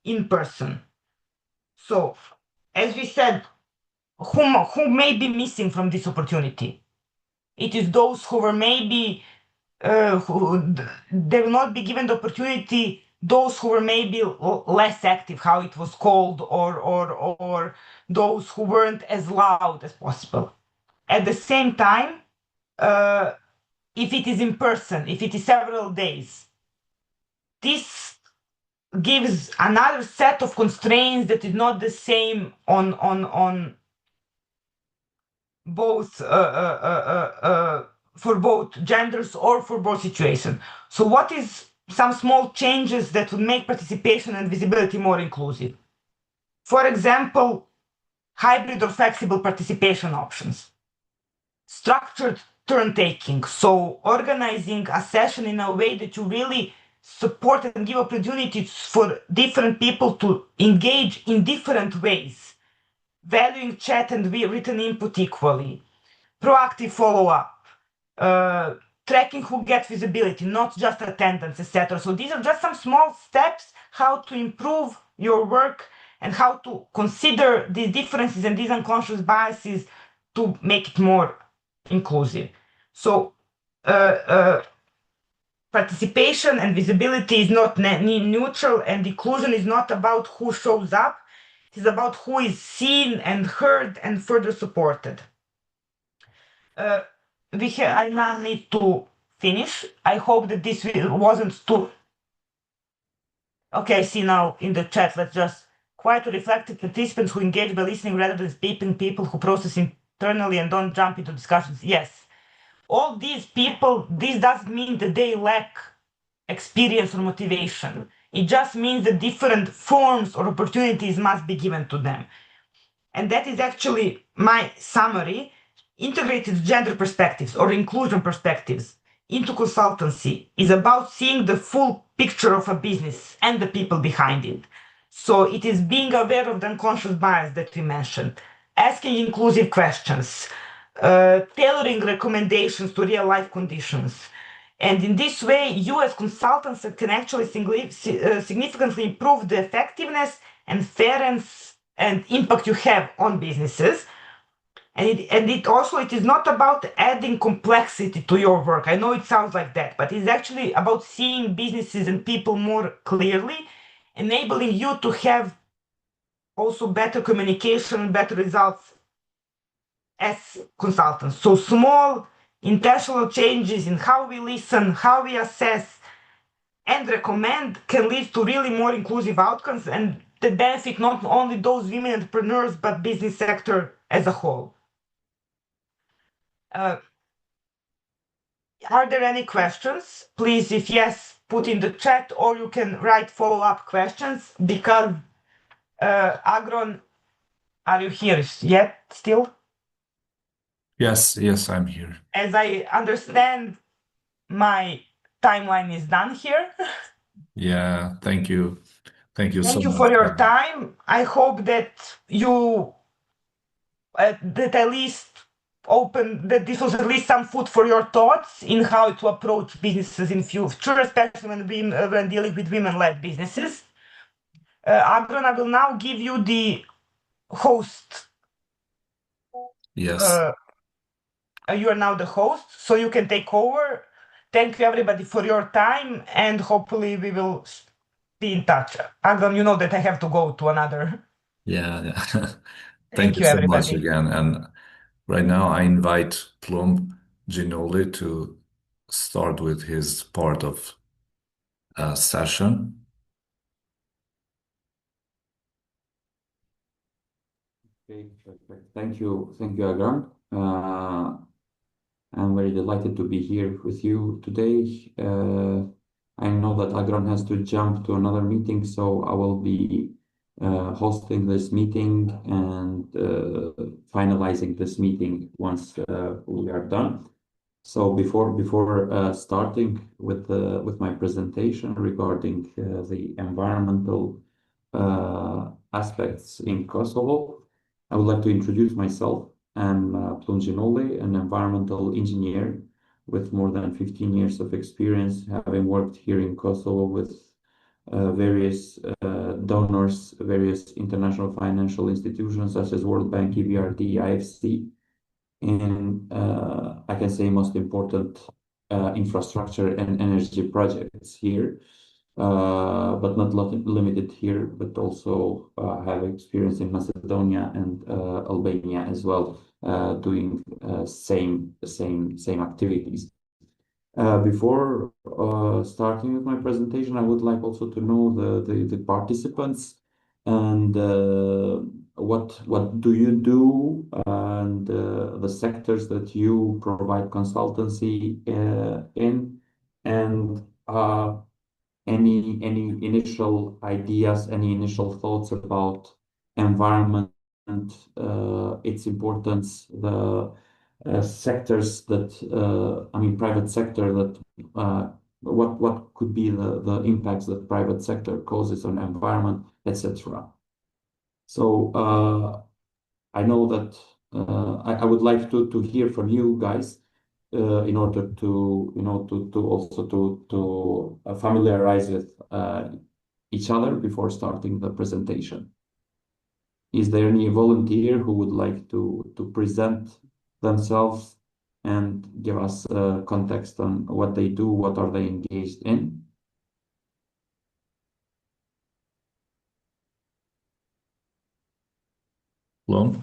in person. So, as we said, who may be missing from this opportunity? It is those who were maybe they will not be given the opportunity. Those who were maybe less active, how it was called, or those who weren't as loud as possible. At the same time, if it is in person, if it is several days, this gives another set of constraints that is not the same on both for both genders or for both situations. So what is some small changes that would make participation and visibility more inclusive? For example, hybrid or flexible participation options. Structured turn taking, so organizing a session in a way that you really support and give opportunities for different people to engage in different ways, valuing chat and written input equally, proactive follow-up, tracking who gets visibility, not just attendance, etc. So these are just some small steps how to improve your work and how to consider these differences and these unconscious biases to make it more inclusive. So participation and visibility is not neutral, and inclusion is not about who shows up. It is about who is seen and heard and further supported. I now need to finish. I hope that this wasn't too. Okay, I see now in the chat. Let's just quietly reflect the participants who engage by listening rather than speaking, people who process internally and don't jump into discussions. Yes, all these people, this doesn't mean that they lack experience or motivation. It just means that different forms or opportunities must be given to them. And that is actually my summary. Integrated gender perspectives or inclusion perspectives into consultancy is about seeing the full picture of a business and the people behind it. So it is being aware of the unconscious bias that we mentioned, asking inclusive questions, tailoring recommendations to real life conditions. And in this way, you as consultants can actually significantly improve the effectiveness and fairness and impact you have on businesses. And it is not about adding complexity to your work. I know it sounds like that, but it's actually about seeing businesses and people more clearly, enabling you to have also better communication, better results as consultants. So small intentional changes in how we listen, how we assess and recommend can lead to really more inclusive outcomes and that benefit not only those women entrepreneurs but business sector as a whole. Uh, are there any questions? Please, if yes, put in the chat or you can write follow-up questions because Agron, are you here yet still? Yes, I'm here. As I understand, my timeline is done here. Yeah, thank you. Thank you so Thank you much. for your time. I hope that you that at least that this was at least some food for your thoughts in how to approach businesses in future, especially when dealing with women-led businesses. Agron, I will now give you the host. Yes. Uh, you are now the host, so you can take over. Thank you everybody for your time, and hopefully we will be in touch. Agron, you know that I have to go to another. Yeah. Thank Thank you you, so much everybody. again. And right now I invite Plum Ginoli to start with his part of session. Okay, perfect. Thank you, Agran. I'm very delighted to be here with you today. I know that Agran has to jump to another meeting, so I will be hosting this meeting and finalizing this meeting once we are done. So before starting with my presentation regarding the environmental aspects in Kosovo, I would like to introduce myself. I'm Plum Ginole, an environmental engineer with more than 15 years of experience, having worked here in Kosovo with various donors, various international financial institutions such as World Bank, EBRD, IFC, and I can say most important infrastructure and energy projects here, but not limited here, but also have experience in Macedonia and Albania as well, doing same activities. Before starting with my presentation, I would like also to know the participants and what do you do and the sectors that you provide consultancy in, and any initial ideas, any initial thoughts about environment, its importance, the sectors that I mean private sector that what could be the impacts that private sector causes on environment, etc. So I know that I would like to hear from you guys in order to to also to familiarize with each other before starting the presentation. Is there any volunteer who would like to present themselves and give us context on what they do, what are they engaged in. Well,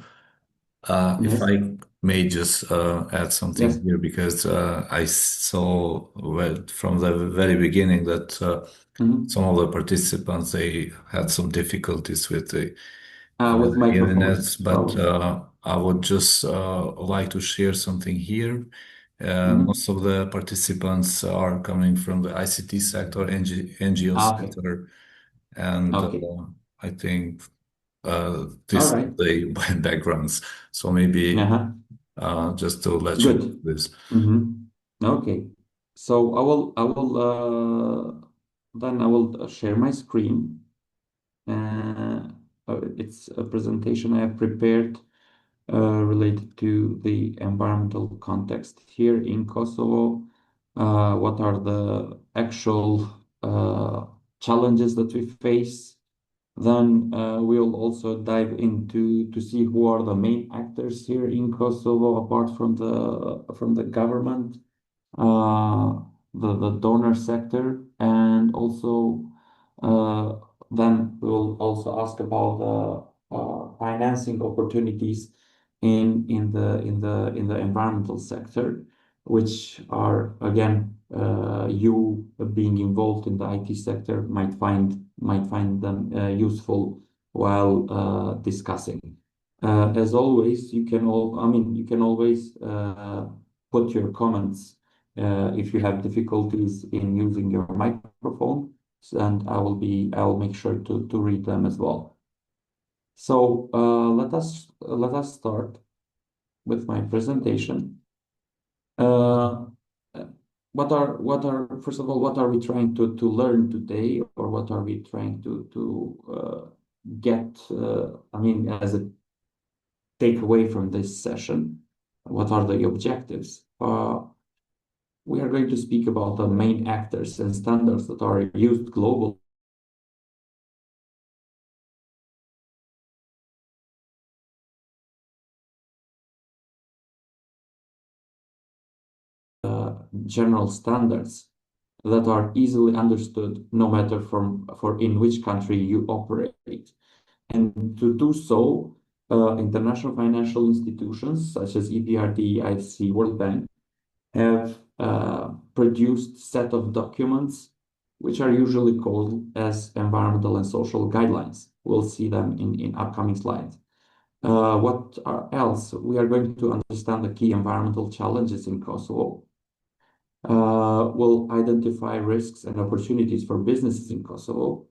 if Yes, I may just add something yes. here, because I saw from the very beginning that Mhm. some of the participants they had some difficulties with the With microphones, internet, but probably. I would just like to share something here. Mhm. Most of the participants are coming from the ICT sector, NGO Okay, sector, and okay. I think All this right. they backgrounds. So maybe Uh-huh. just to let you know Good. this. Mm-hmm. Okay. So then I will share my screen. It's a presentation I have prepared related to the environmental context here in Kosovo. What are the actual challenges that we face? Then we'll also dive into to see who are the main actors here in Kosovo, apart from the government, uh, the donor sector, and also uh, then we'll also ask about the financing opportunities in the environmental sector, which are again you being involved in the IT sector might find them useful while discussing. As always, you can always put your comments if you have difficulties in using your microphone, and I'll make sure to read them as well. So let us start with my presentation. Uh, what are first of all, what are we trying to learn today, or what are we trying to get? As a takeaway from this session, what are the objectives? We are going to speak about the main actors and standards that are used globally, general standards that are easily understood no matter for in which country you operate. And to do so, international financial institutions such as EBRD, IFC, World Bank have produced set of documents which are usually called as environmental and social guidelines. We'll see them in upcoming slides. What are else? We are going to understand the key environmental challenges in Kosovo. We'll identify risks and opportunities for businesses in Kosovo.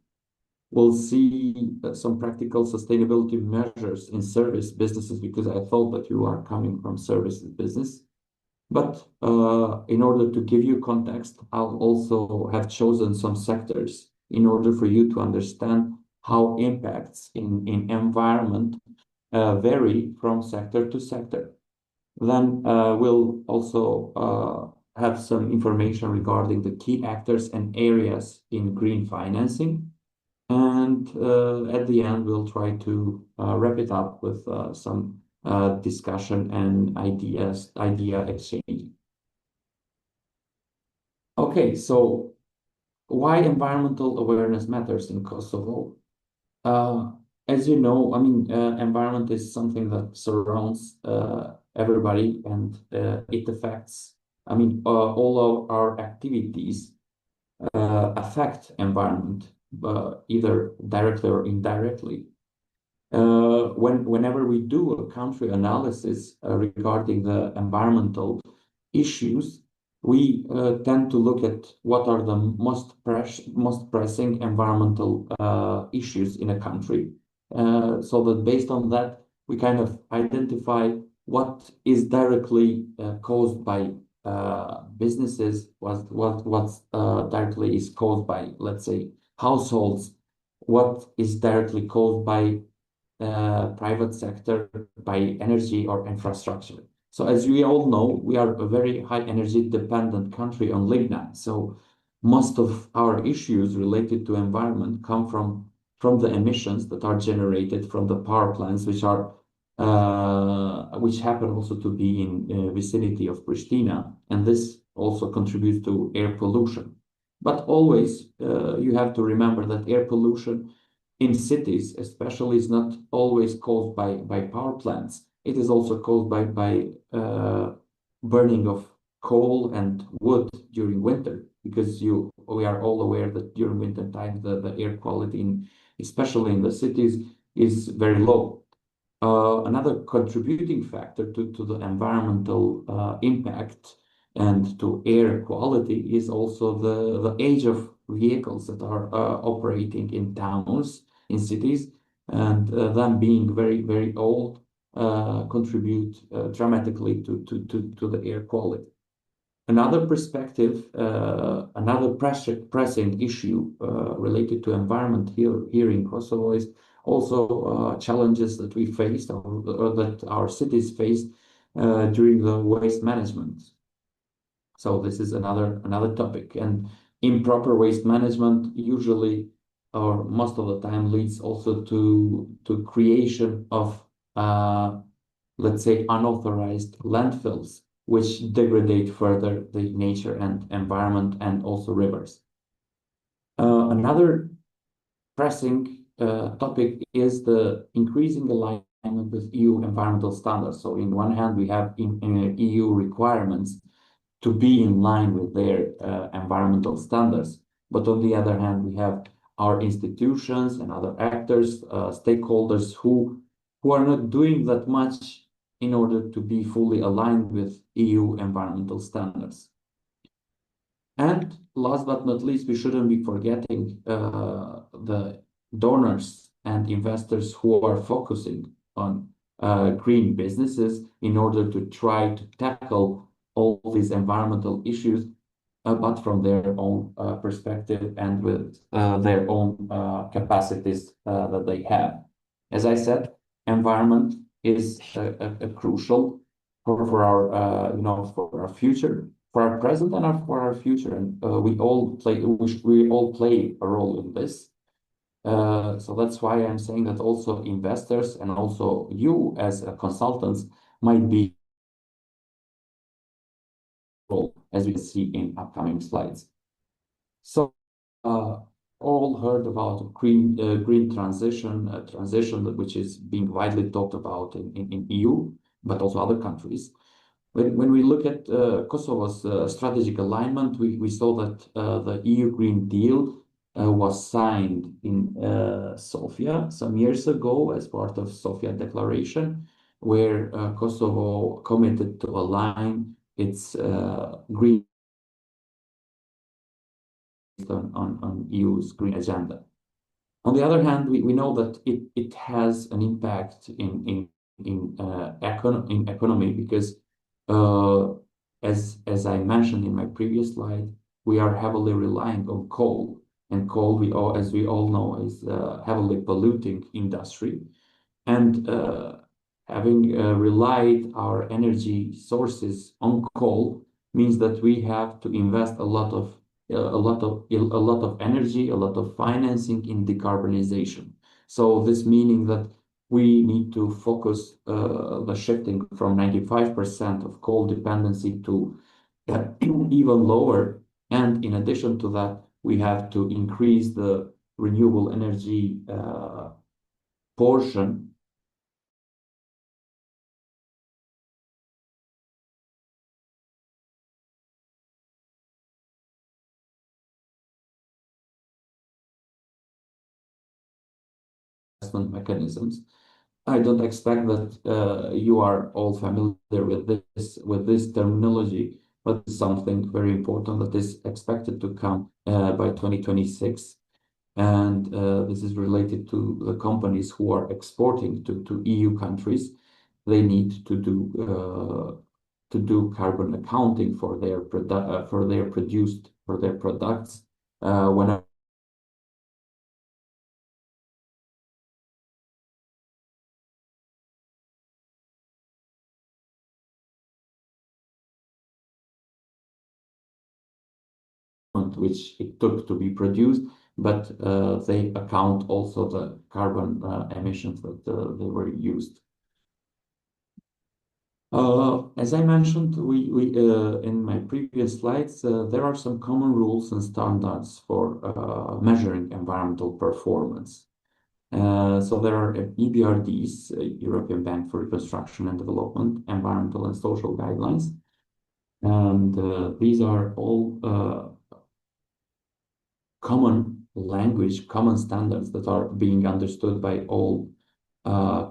We'll see some practical sustainability measures in service businesses, because I thought that you are coming from services business. But in order to give you context, I'll also have chosen some sectors in order for you to understand how impacts in environment vary from sector to sector. Then we'll also have some information regarding the key actors and areas in green financing. And at the end, we'll try to wrap it up with some discussion and idea exchange. Okay, so why environmental awareness matters in Kosovo? Uh, as you know, environment is something that surrounds everybody, and it affects, all of our activities affect environment, either directly or indirectly. Whenever we do a country analysis regarding the environmental issues, we tend to look at what are the most pressing environmental issues in a country, so that based on that, we kind of identify what is directly caused by businesses, what directly is caused by, let's say, households, what is directly caused by private sector, by energy or infrastructure. So as we all know, we are a very high energy dependent country on lignite. So most of our issues related to environment come from the emissions that are generated from the power plants, which are which happen also to be in vicinity of Pristina, and this also contributes to air pollution. But always you have to remember that air pollution in cities, especially, is not always caused by power plants. It is also caused by burning of coal and wood during winter, because we are all aware that during winter time the air quality, especially in the cities, is very low. Another contributing factor to the environmental impact and to air quality is also the age of vehicles that are operating in towns, in cities, and them being very, very old contribute dramatically to the air quality. Another perspective, another pressing issue related to environment here in Kosovo is also challenges that we faced, or that our cities faced during the waste management. So this is another topic, and improper waste management usually, or most of the time, leads also to creation of let's say unauthorized landfills, which degrade further the nature and environment and also rivers. Another pressing topic is the increasing alignment with EU environmental standards. So in one hand, we have EU requirements to be in line with their environmental standards. But on the other hand, we have our institutions and other actors, stakeholders who are not doing that much in order to be fully aligned with EU environmental standards. And last but not least, we shouldn't be forgetting the donors and investors who are focusing on green businesses in order to try to tackle all these environmental issues, but from their own perspective and with their own capacities that they have. As I said, environment is a crucial for our for our future, for our present, and for our future, and we all play a role in this. So that's why I'm saying that also investors and also you as consultants might be, as we see in upcoming slides. So all heard about green transition, which is being widely talked about in EU, but also other countries. When we look at Kosovo's strategic alignment, we saw that the EU Green Deal was signed in Sofia some years ago as part of Sofia Declaration, where Kosovo committed to align its green on EU's green agenda. On the other hand, we know that it has an impact in economy, because as I mentioned in my previous slide, we are heavily relying on coal, and coal, as we all know, is a heavily polluting industry, and having relied our energy sources on coal means that we have to invest a lot of energy, a lot of financing in decarbonization. So this meaning that we need to focus the shifting from 95% of coal dependency to even lower. And in addition to that, we have to increase the renewable energy portion mechanisms. I don't expect that you are all familiar with this terminology, but it's something very important that is expected to come by 2026. And this is related to the companies who are exporting to EU countries. They need to do carbon accounting for their products when which it took to be produced, but they account also the carbon emissions that they were used. As I mentioned, we in my previous slides, there are some common rules and standards for measuring environmental performance. So there are EBRDs, European Bank for Reconstruction and Development, environmental and social guidelines, and these are all common language, common standards that are being understood by all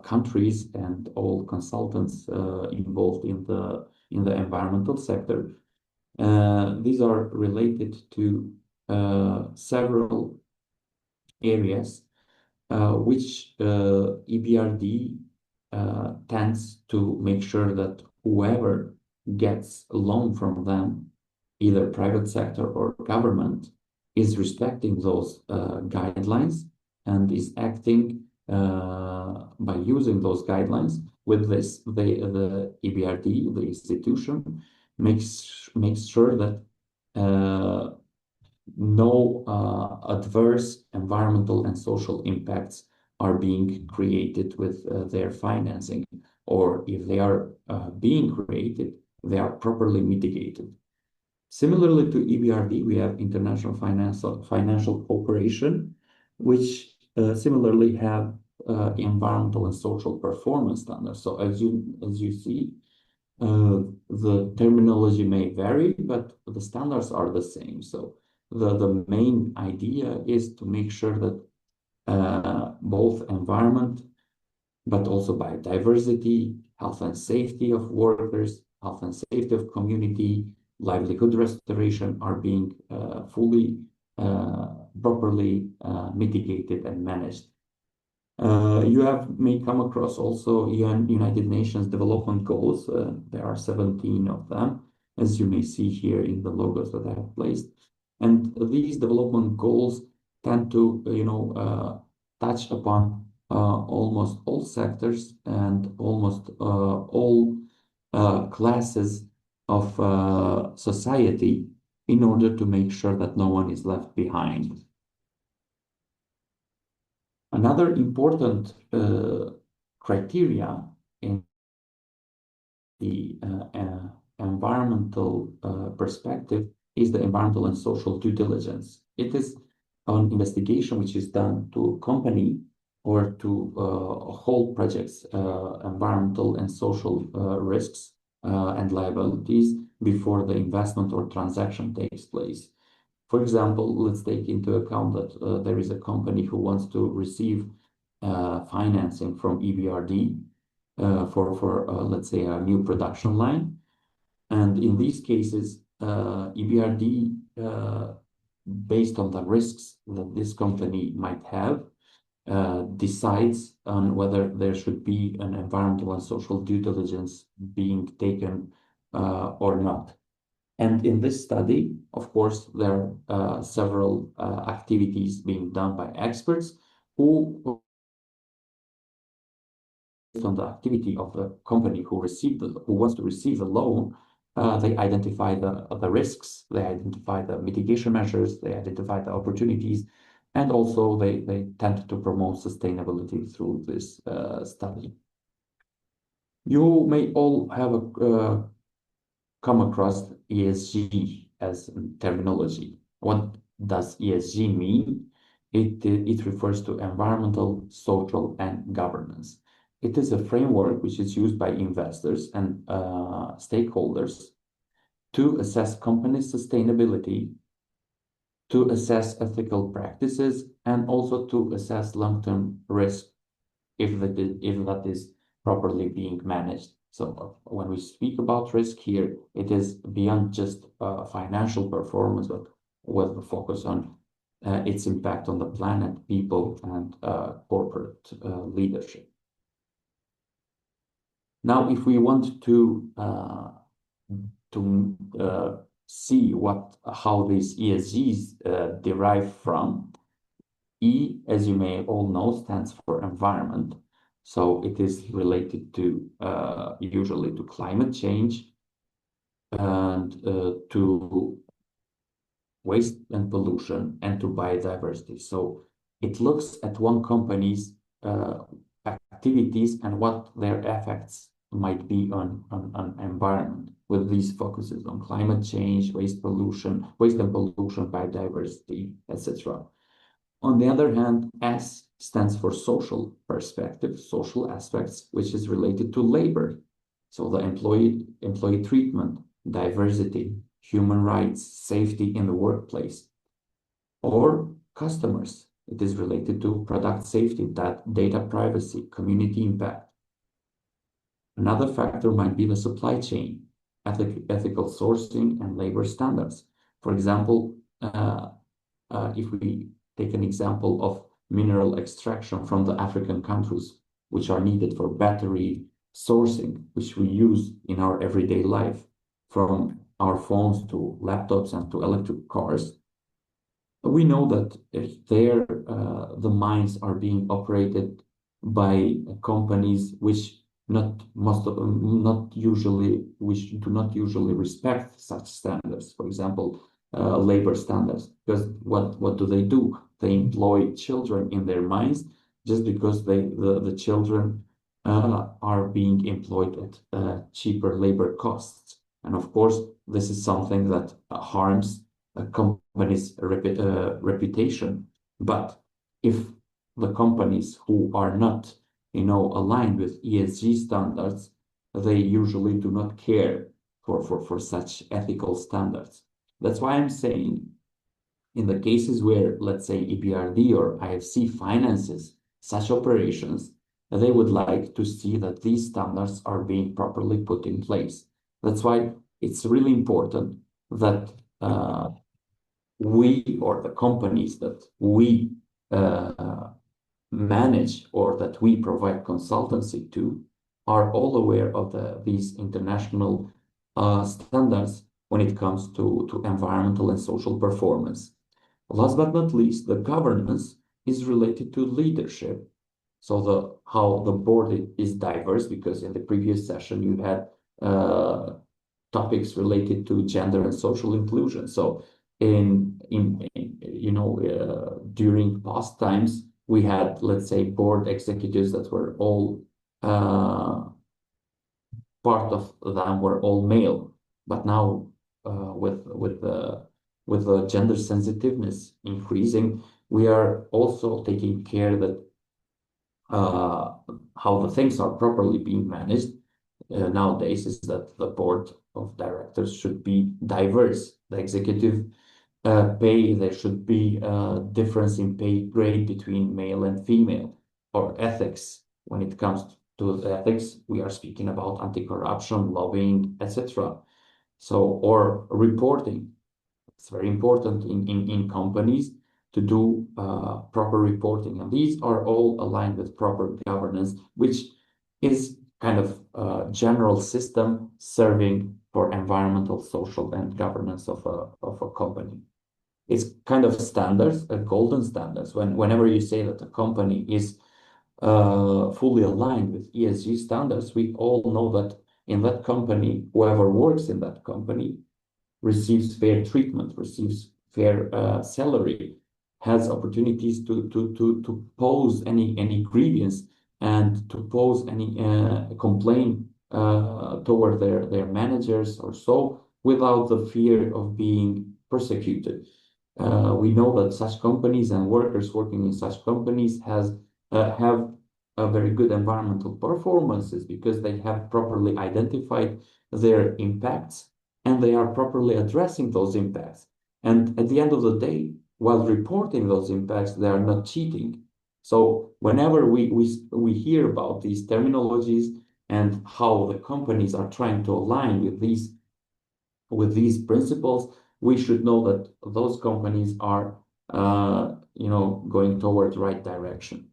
countries and all consultants involved in the environmental sector. These are related to several areas which EBRD tends to make sure that whoever gets a loan from them, either private sector or government, is respecting those guidelines and is acting by using those guidelines. With this, the EBRD, the institution, makes sure that no adverse environmental and social impacts are being created with their financing, or if they are being created, they are properly mitigated. Similarly to EBRD, we have international financial cooperation, which similarly have environmental and social performance standards. So as you see, the terminology may vary, but the standards are the same. So the main idea is to make sure that both environment, but also biodiversity, health and safety of workers, health and safety of community, livelihood restoration are being fully, properly mitigated and managed. You may come across also United Nations Development Goals. There are 17 of them, as you may see here in the logos that I have placed. And these development goals tend to, touch upon almost all sectors and almost all classes of society in order to make sure that no one is left behind. Another important criteria in the environmental perspective is the environmental and social due diligence. It is an investigation which is done to a company or to a whole project's environmental and social risks and liabilities before the investment or transaction takes place. For example, let's take into account that there is a company who wants to receive financing from EBRD for let's say, a new production line. And in these cases, EBRD, based on the risks that this company might have, decides on whether there should be an environmental and social due diligence being taken or not. And in this study, of course, there are several activities being done by experts who, based on the activity of the company who wants to receive the loan, they identify the risks, they identify the mitigation measures, they identify the opportunities, and also they tend to promote sustainability through this study. You may all have come across ESG as terminology. What does ESG mean? It refers to environmental, social, and governance. It is a framework which is used by investors and stakeholders to assess companies' sustainability, to assess ethical practices, and also to assess long-term risk if that is properly being managed. So when we speak about risk here, it is beyond just financial performance, but with the focus on its impact on the planet, people, and corporate leadership. Now, if we want to see how these ESGs derive from, E, as you may all know, stands for environment. So it is related to usually to climate change and to waste and pollution and to biodiversity. So it looks at one company's activities and what their effects might be on environment, with these focuses on climate change, waste and pollution, biodiversity, etc. On the other hand, S stands for social perspective, social aspects, which is related to labor. So the employee treatment, diversity, human rights, safety in the workplace, or customers. It is related to product safety, data privacy, community impact. Another factor might be the supply chain, ethical sourcing, and labor standards. For example, if we take an example of mineral extraction from the African countries, which are needed for battery sourcing, which we use in our everyday life, from our phones to laptops and to electric cars, we know that the mines are being operated by companies which do not usually respect such standards. For example, labor standards. Because what do? They employ children in their mines just because the children are being employed at cheaper labor costs. And of course, this is something that harms a company's reputation. But if the companies who are not, aligned with ESG standards, they usually do not care for such ethical standards. That's why I'm saying, in the cases where, let's say, EBRD or IFC finances such operations, they would like to see that these standards are being properly put in place. That's why it's really important that we, or the companies that we manage or that we provide consultancy to, are all aware of these international standards when it comes to environmental and social performance. Last but not least, the governance is related to leadership. So how the board is diverse, because in the previous session you had topics related to gender and social inclusion. So during past times, we had, let's say, board executives that were all part of them were all male. But now, with the gender sensitiveness increasing, we are also taking care that how the things are properly being managed nowadays is that the board of directors should be diverse. The executive pay, there should be a difference in pay grade between male and female, or ethics. When it comes to ethics, we are speaking about anti-corruption, lobbying, etc. So, or reporting. It's very important in companies to do proper reporting. And these are all aligned with proper governance, which is kind of a general system serving for environmental, social, and governance of a company. It's kind of standards, golden standards. Whenever you say that a company is fully aligned with ESG standards, we all know that in that company, whoever works in that company receives fair treatment, receives fair salary, has opportunities to pose any grievance and to pose any complaint toward their managers or so, without the fear of being persecuted. We know that such companies and workers working in such companies have a very good environmental performances, because they have properly identified their impacts and they are properly addressing those impacts. And at the end of the day, while reporting those impacts, they are not cheating. So whenever we hear about these terminologies and how the companies are trying to align with these principles, we should know that those companies are going towards the right direction.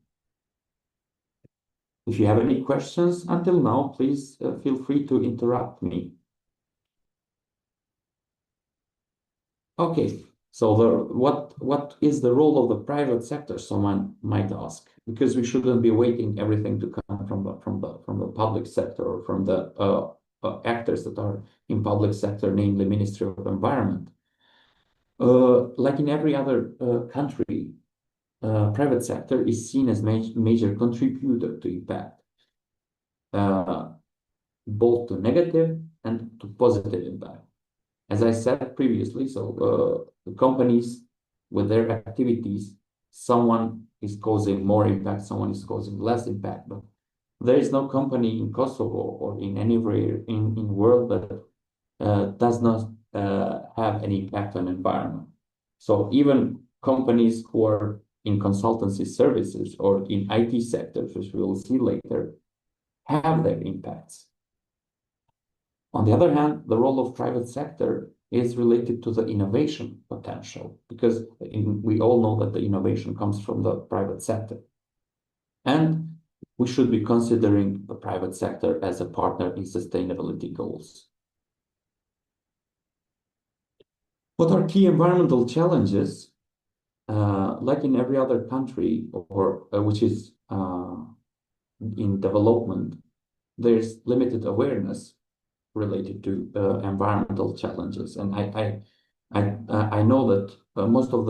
If you have any questions until now, please feel free to interrupt me. Okay, so what is the role of the private sector? Someone might ask, because we shouldn't be waiting everything to come from the public sector, or from the actors that are in public sector, namely Ministry of Environment. Like in every other country, private sector is seen as major contributor to impact. both to negative and to positive impact. As I said previously, the companies with their activities, someone is causing more impact, someone is causing less impact. But there is no company in Kosovo or in anywhere in world that does not have an impact on environment. So even companies who are in consultancy services or in IT sectors, which we will see later, have their impacts. On the other hand, the role of private sector is related to the innovation potential, because we all know that the innovation comes from the private sector. And we should be considering the private sector as a partner in sustainability goals. What are key environmental challenges? Like in every other country or which is in development, there's limited awareness related to environmental challenges, and I know that most of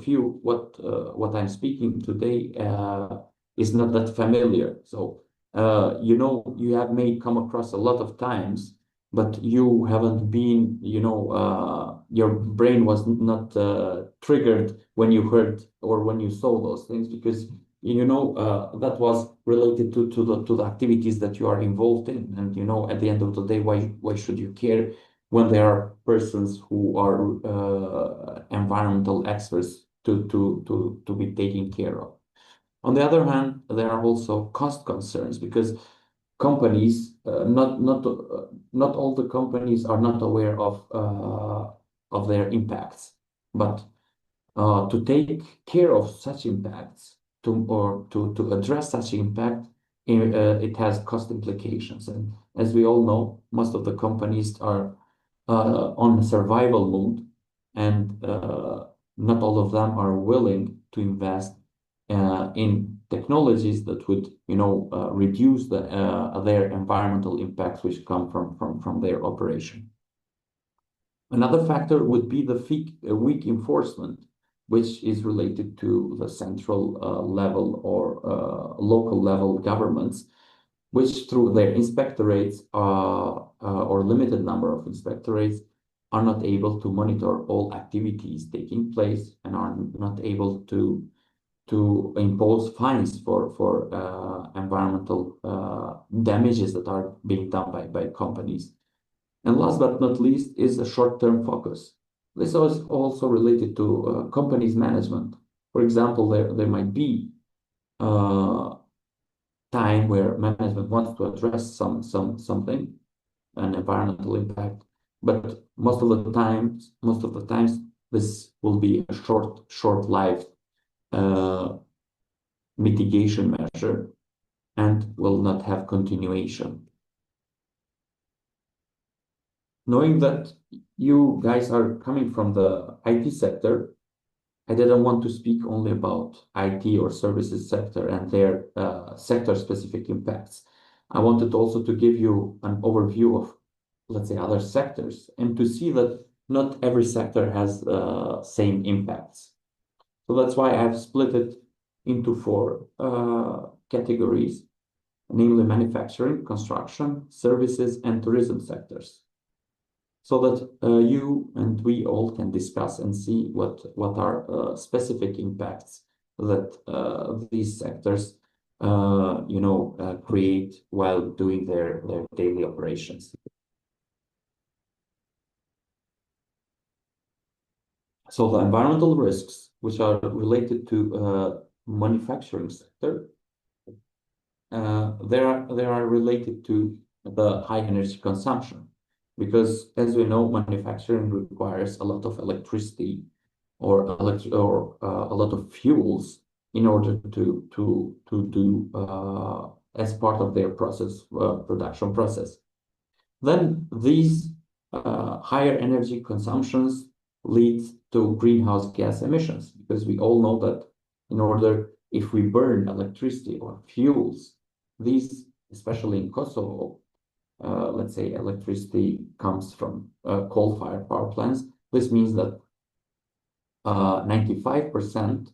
you, what I'm speaking today is not that familiar. So you have may come across a lot of times, but you haven't been, your brain was not triggered when you heard or when you saw those things, because that was related to the activities that you are involved in. And at the end of the day, why should you care when there are persons who are environmental experts to be taken care of? On the other hand, there are also cost concerns, because companies, not all the companies are not aware of their impacts, but to take care of such impacts, to address such impact, it has cost implications. And as we all know, most of the companies are on survival mode, and not all of them are willing to invest in technologies that would, reduce their environmental impacts which come from their operation. Another factor would be the weak enforcement, which is related to the central level or local level governments, which through their inspectorates or limited number of inspectorates are not able to monitor all activities taking place and are not able to impose fines for environmental damages that are being done by companies. And last but not least is a short-term focus. This is also related to companies' management. For example, there might be time where management wants to address something, an environmental impact, but most of the times, this will be a short-lived mitigation measure and will not have continuation. Knowing that you guys are coming from the IT sector, I didn't want to speak only about IT or services sector and their sector-specific impacts. I wanted also to give you an overview of, let's say, other sectors, and to see that not every sector has same impacts. So that's why I've split it into 4 categories, namely manufacturing, construction, services, and tourism sectors, so that you and we all can discuss and see what are specific impacts that these sectors create while doing their daily operations. So the environmental risks which are related to manufacturing sector, they are related to the high energy consumption, because as we know, manufacturing requires a lot of electricity or a lot of fuels in order to do as part of their production process. Then these higher energy consumptions lead to greenhouse gas emissions, because we all know that if we burn electricity or fuels, these, especially in Kosovo, let's say electricity comes from coal-fired power plants. This means that 95%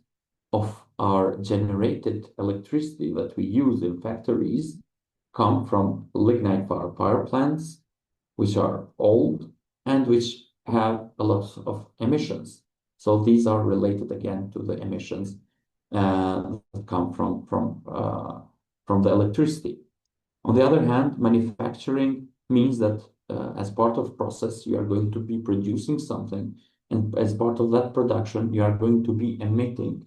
of our generated electricity that we use in factories come from lignite power plants, which are old and which have a lot of emissions. So these are related again to the emissions that come from the electricity. On the other hand, manufacturing means that as part of process, you are going to be producing something, and as part of that production, you are going to be emitting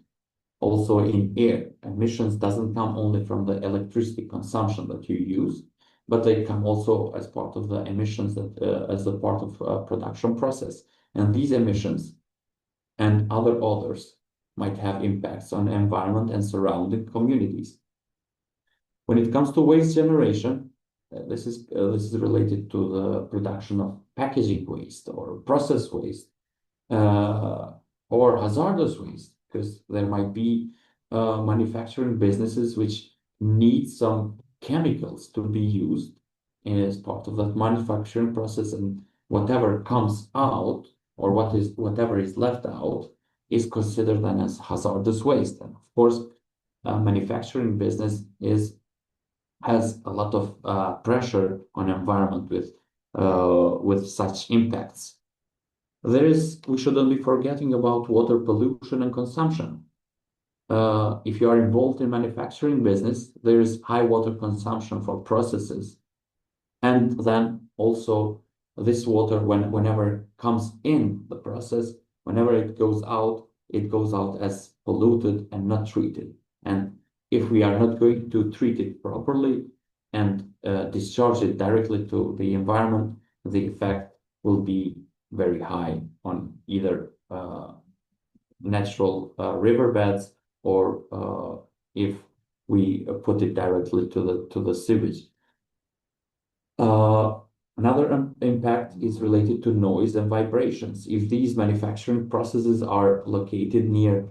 also in air. Emissions doesn't come only from the electricity consumption that you use, but they come also as part of the emissions that as a part of production process. And these emissions and other others might have impacts on the environment and surrounding communities. When it comes to waste generation, this is related to the production of packaging waste or process waste or hazardous waste, because there might be manufacturing businesses which need some chemicals to be used as part of that manufacturing process, and whatever comes out or whatever is left out is considered then as hazardous waste. And of course, manufacturing business has a lot of pressure on environment with such impacts. We shouldn't be forgetting about water pollution and consumption. If you are involved in manufacturing business, there is high water consumption for processes. And then also this water, whenever it comes in the process, whenever it goes out as polluted and not treated. And if we are not going to treat it properly and discharge it directly to the environment, the effect will be very high on either natural riverbeds or if we put it directly to the sewage. Another impact is related to noise and vibrations. If these manufacturing processes are located near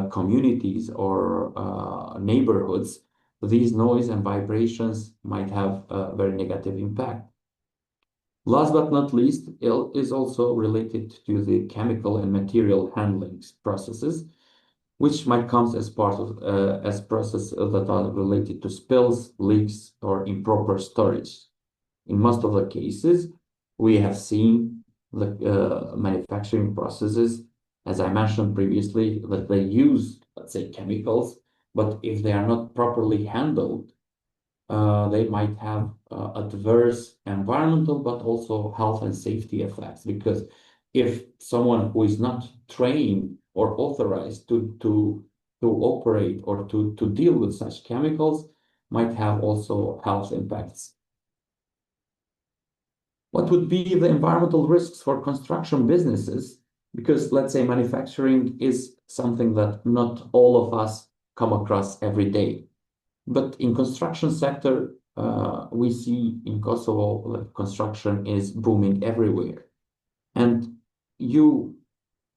communities or neighborhoods, these noise and vibrations might have a very negative impact. Last but not least, it is also related to the chemical and material handling processes, which might come as part of as processes that are related to spills, leaks, or improper storage. In most of the cases, we have seen the manufacturing processes, as I mentioned previously, that they use, let's say, chemicals, but if they are not properly handled, they might have adverse environmental, but also health and safety effects. Because if someone who is not trained or authorized to operate or to deal with such chemicals might have also health impacts. What would be the environmental risks for construction businesses? Because let's say manufacturing is something that not all of us come across every day. But in construction sector, we see in Kosovo that construction is booming everywhere. And you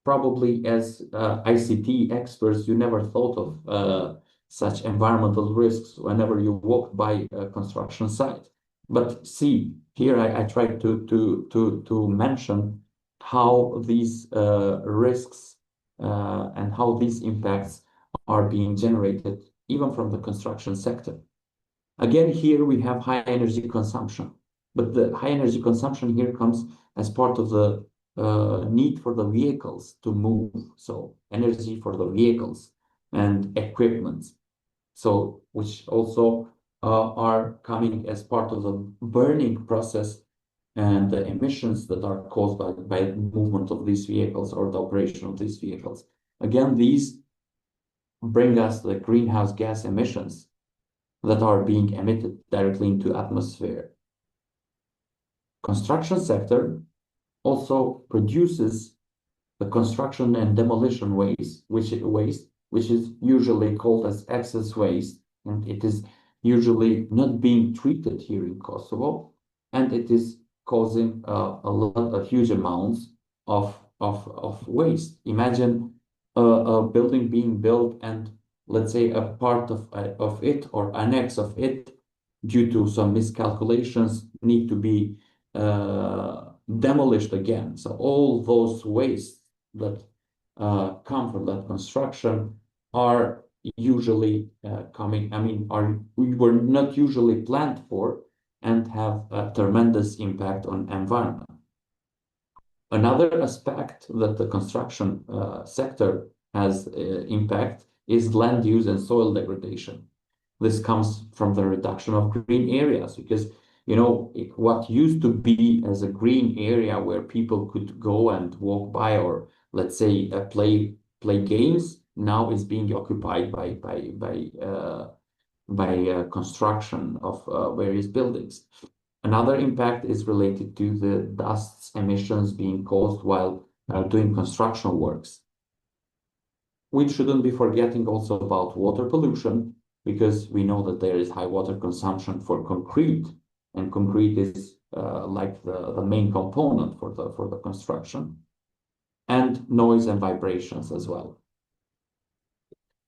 probably as ICT experts, you never thought of such environmental risks whenever you walk by a construction site. But see, here I try to mention how these risks and how these impacts are being generated even from the construction sector. Again, here we have high energy consumption, but the high energy consumption here comes as part of the need for the vehicles to move. So energy for the vehicles and equipment. So which also are coming as part of the burning process and the emissions that are caused by the movement of these vehicles or the operation of these vehicles. Again, these bring us the greenhouse gas emissions that are being emitted directly into atmosphere. Construction sector also produces the construction and demolition waste, which is usually called as excess waste, and it is usually not being treated here in Kosovo, and it is causing a huge amounts of waste. Imagine a building being built and let's say a part of it or annex of it due to some miscalculations need to be demolished again. So all those wastes that come from that construction are usually coming, we were not usually planned for and have a tremendous impact on environment. Another aspect that the construction sector has impact is land use and soil degradation. This comes from the reduction of green areas because what used to be as a green area where people could go and walk by or let's say play games now is being occupied by construction of various buildings. Another impact is related to the dust emissions being caused while doing construction works. We shouldn't be forgetting also about water pollution because we know that there is high water consumption for concrete, and concrete is like the main component for the construction, and noise and vibrations as well.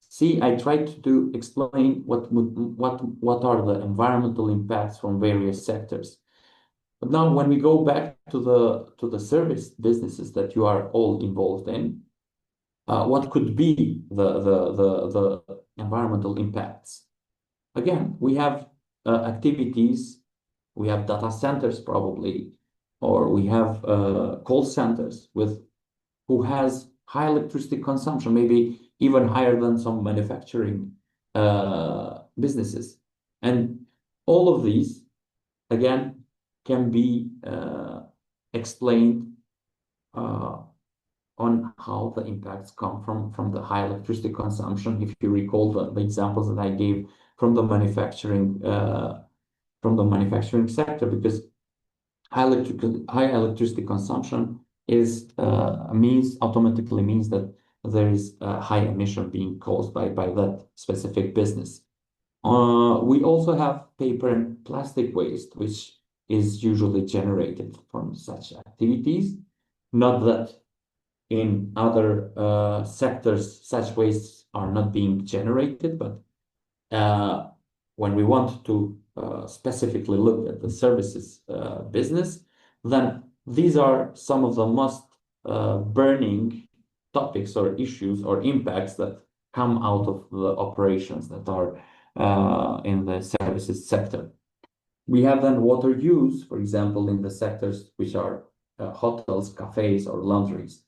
See, I tried to explain what are the environmental impacts from various sectors. But now, when we go back to the service businesses that you are all involved in, what could be the environmental impacts? Again, we have activities, we have data centers probably, or we have call centers who has high electricity consumption, maybe even higher than some manufacturing businesses. And all of these, again, can be explained on how the impacts come from the high electricity consumption. If you recall the examples that I gave from the manufacturing sector, because high electricity consumption automatically means that there is a high emission being caused by that specific business. We also have paper and plastic waste, which is usually generated from such activities. Not that in other sectors such wastes are not being generated, but when we want to specifically look at the services business, then these are some of the most burning topics or issues or impacts that come out of the operations that are in the services sector. We have then water use, for example, in the sectors which are hotels, cafes, or laundries,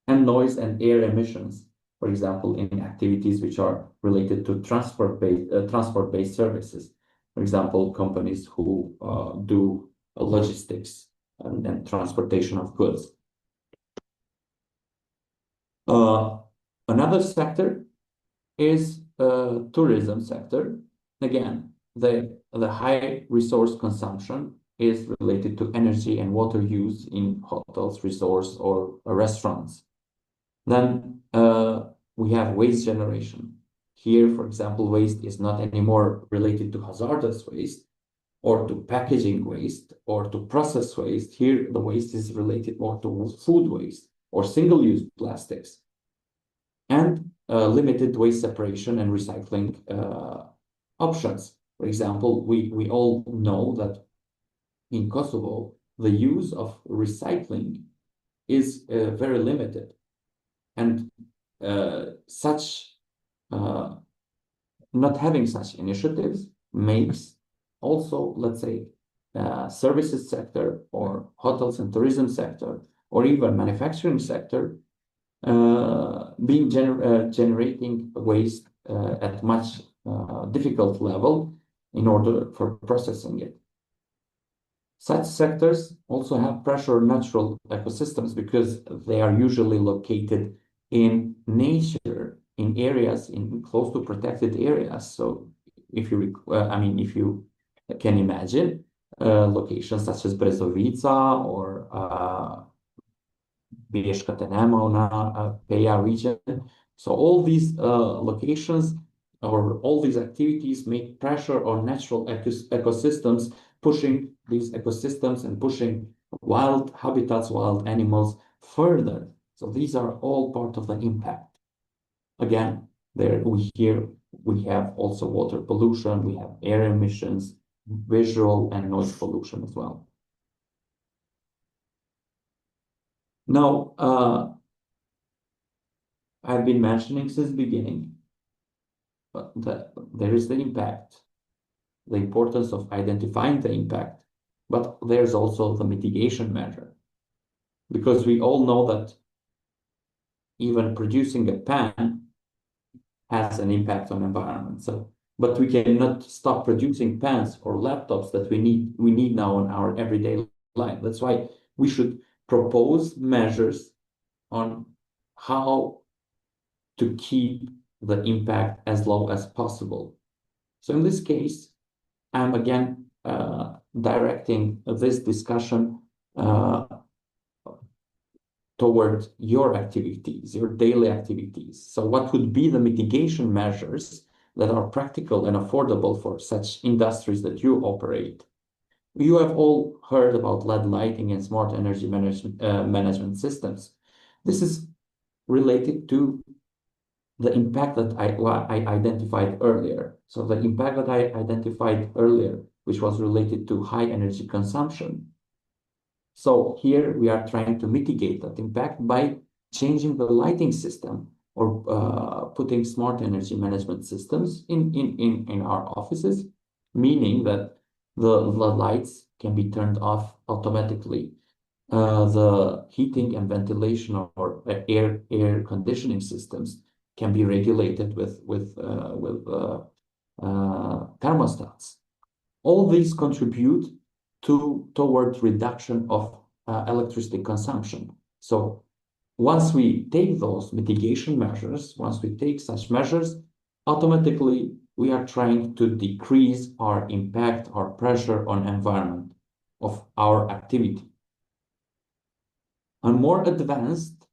and noise and air emissions, for example, in activities which are related to transport-based services. For example, companies who do logistics and transportation of goods. Another sector is tourism sector. Again, the high resource consumption is related to energy and water use in hotels, resorts, or restaurants. Then we have waste generation. Here, for example, waste is not anymore related to hazardous waste or to packaging waste or to process waste. Here, the waste is related more to food waste or single-use plastics. And limited waste separation and recycling options. For example, we all know that in Kosovo, the use of recycling is very limited. And not having such initiatives makes also, let's say, services sector or hotels and tourism sector or even manufacturing sector generating waste at much difficult level in order for processing it. Such sectors also have pressure on natural ecosystems because they are usually located in nature, in areas close to protected areas. So if you can imagine locations such as Brezovica or Bieszka Tenemona, Peja region. So all these locations or all these activities make pressure on natural ecosystems, pushing these ecosystems and pushing wild habitats, wild animals further. So these are all part of the impact. Again, we have also water pollution, we have air emissions, visual and noise pollution as well. Now, I've been mentioning since the beginning there is the impact, the importance of identifying the impact, but there's also the mitigation measure. Because we all know that even producing a pen has an impact on environment. So, but we cannot stop producing pens or laptops that we need now in our everyday life. That's why we should propose measures on how to keep the impact as low as possible. So in this case, I'm again directing this discussion toward your activities, your daily activities. So what would be the mitigation measures that are practical and affordable for such industries that you operate? You have all heard about LED lighting and smart energy management systems. This is related to the impact that I identified earlier. So the impact that I identified earlier, which was related to high energy consumption. So here we are trying to mitigate that impact by changing the lighting system or putting smart energy management systems in our offices, meaning that the lights can be turned off automatically. The heating and ventilation or air conditioning systems can be regulated with thermostats. All these contribute toward reduction of electricity consumption. So once we take those mitigation measures, once we take such measures, automatically we are trying to decrease our impact, our pressure on environment of our activity. A more advanced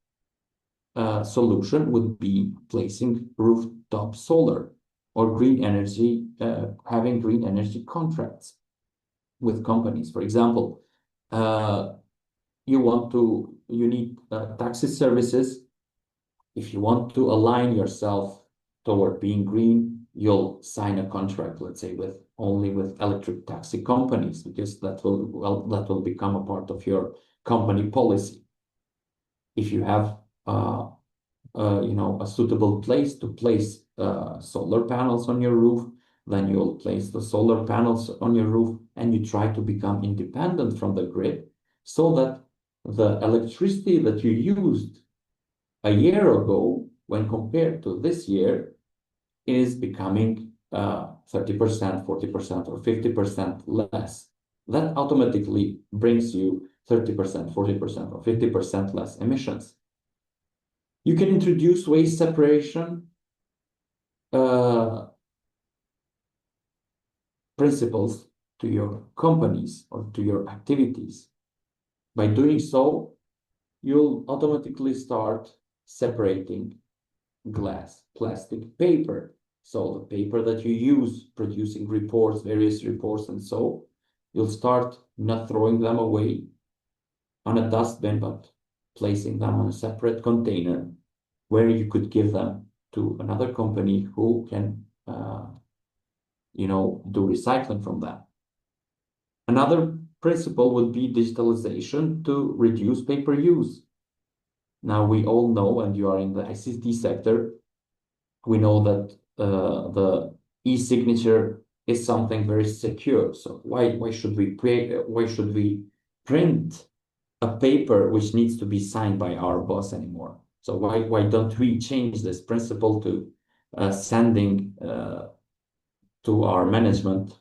solution would be placing rooftop solar or green energy, having green energy contracts with companies. For example, you need taxi services. If you want to align yourself toward being green, you'll sign a contract, let's say, only with electric taxi companies, because that will become a part of your company policy. If you have a suitable place to place solar panels on your roof, then you'll place the solar panels on your roof and you try to become independent from the grid so that the electricity that you used a year ago when compared to this year is becoming 30%, 40%, or 50% less. That automatically brings you 30%, 40%, or 50% less emissions. You can introduce waste separation principles to your companies or to your activities. By doing so, you'll automatically start separating glass, plastic, paper. So the paper that you use producing reports, various reports, and so you'll start not throwing them away on a dustbin, but placing them on a separate container where you could give them to another company who can do recycling from them. Another principle would be digitalization to reduce paper use. Now we all know, and you are in the ICT sector, we know that the e-signature is something very secure. So why should we print a paper which needs to be signed by our boss anymore? So why don't we change this principle to sending to our management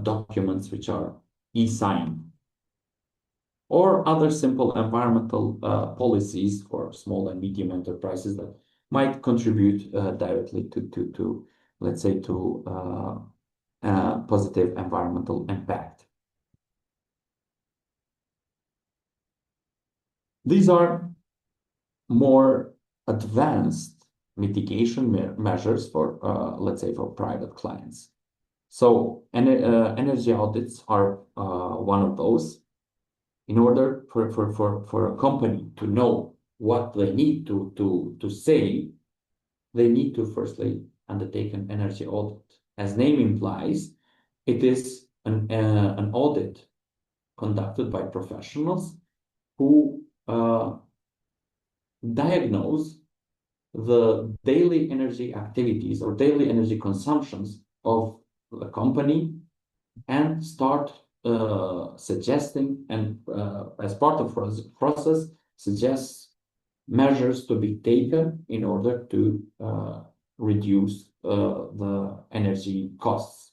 documents which are e-signed? Or other simple environmental policies for small and medium enterprises that might contribute directly to let's say, to positive environmental impact. These are more advanced mitigation measures for, let's say, for private clients. So energy audits are one of those. In order for a company to know what they need to say, they need to firstly undertake an energy audit. As name implies, it is an audit conducted by professionals who diagnose the daily energy activities or daily energy consumptions of the company and start suggesting and as part of the process suggests measures to be taken in order to reduce the energy costs.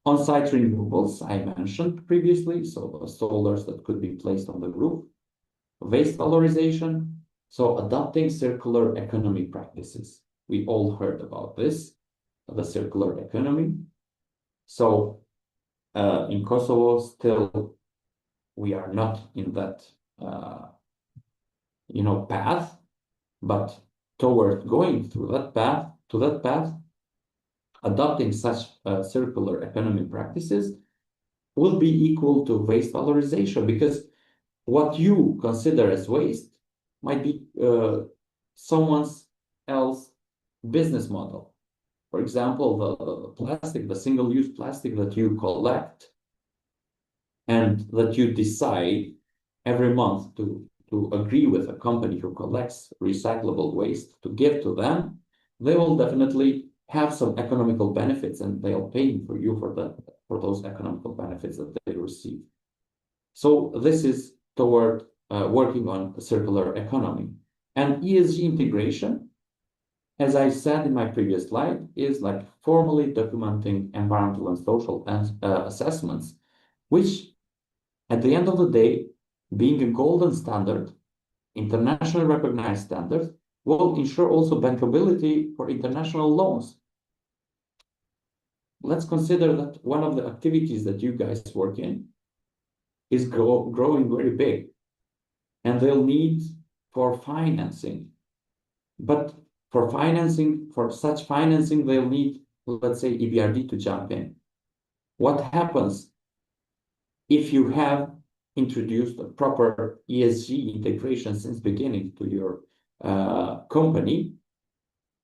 On-site renewables, I mentioned previously, so the solars that could be placed on the roof, waste valorization, so adopting circular economy practices. We all heard about this, the circular economy. So in Kosovo, still we are not in that path, but toward going through that path, adopting such circular economy practices will be equal to waste valorization, because what you consider as waste might be someone's else business model. For example, the single-use plastic that you collect and that you decide every month to agree with a company who collects recyclable waste to give to them, they will definitely have some economical benefits and they'll pay for you for those economical benefits that they receive. So this is toward working on a circular economy. And ESG integration, as I said in my previous slide, is like formally documenting environmental and social assessments, which at the end of the day, being a golden standard, internationally recognized standard, will ensure also bankability for international loans. Let's consider that one of the activities that you guys work in is growing very big, and they'll need for financing. But for such financing, they'll need, let's say, EBRD to jump in. What happens if you have introduced a proper ESG integration since beginning to your company?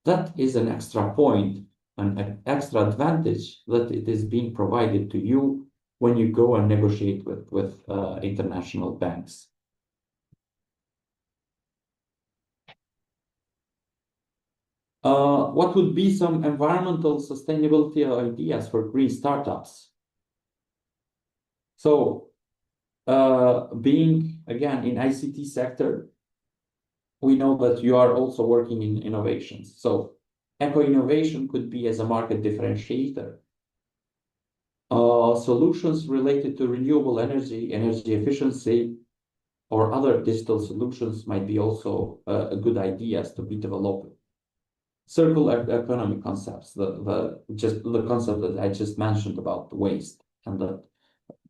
That is an extra point, an extra advantage that it is being provided to you when you go and negotiate with international banks. What would be some environmental sustainability ideas for green startups? So, being again in ICT sector, we know that you are also working in innovations. So, eco-innovation could be as a market differentiator. Solutions related to renewable energy, energy efficiency, or other digital solutions might be also a good ideas to be developed. Circular economy concepts, the concept that I just mentioned about waste, and that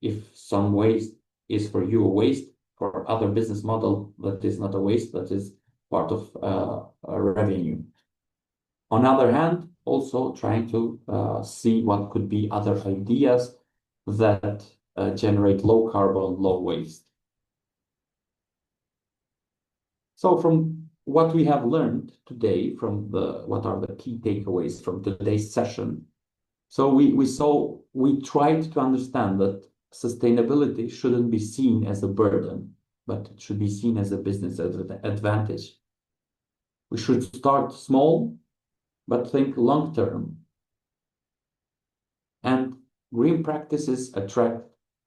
if some waste is for you a waste, for other business model that is not a waste, that is part of a revenue. On the other hand, also trying to see what could be other ideas that generate low carbon, low waste. So from what we have learned today, from what are the key takeaways from today's session? So we tried to understand that sustainability shouldn't be seen as a burden, but it should be seen as a business advantage. We should start small, but think long term. And green practices attract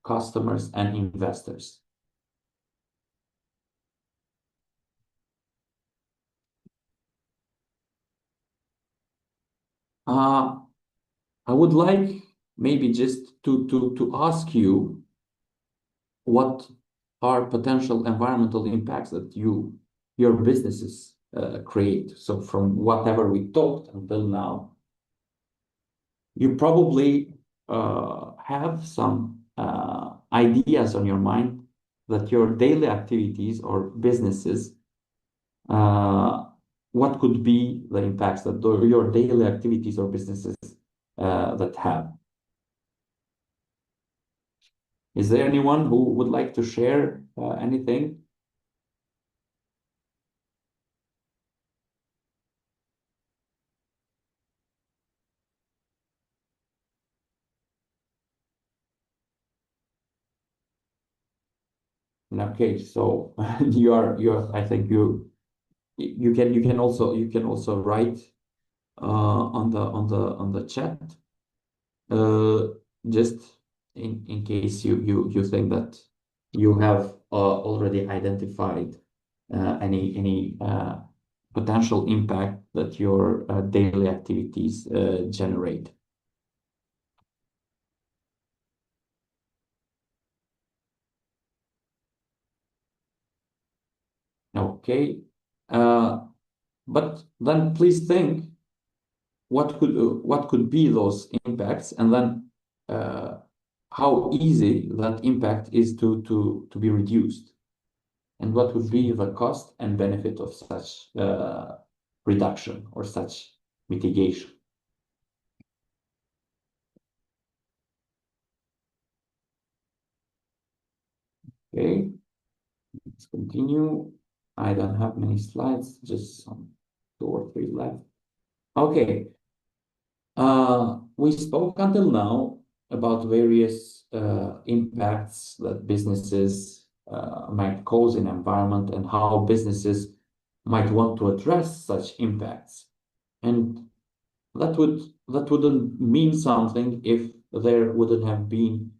customers and investors. I would like maybe just to ask you what are potential environmental impacts that your businesses create. So from whatever we talked until now, you probably have some ideas on your mind that your daily activities or businesses, what could be the impacts that your daily activities or businesses that have. Is there anyone who would like to share anything? Okay, so I think you can also write on the chat, uh, just in case you think that you have already identified any potential impact that your daily activities generate. Okay, but then please think what could be those impacts, and then how easy that impact is to be reduced, and what would be the cost and benefit of such reduction or such mitigation. Okay, let's continue. I don't have many slides, just some 2 or 3 left. Okay, we spoke until now about various impacts that businesses might cause in environment and how businesses might want to address such impacts. And that wouldn't mean something if there wouldn't have been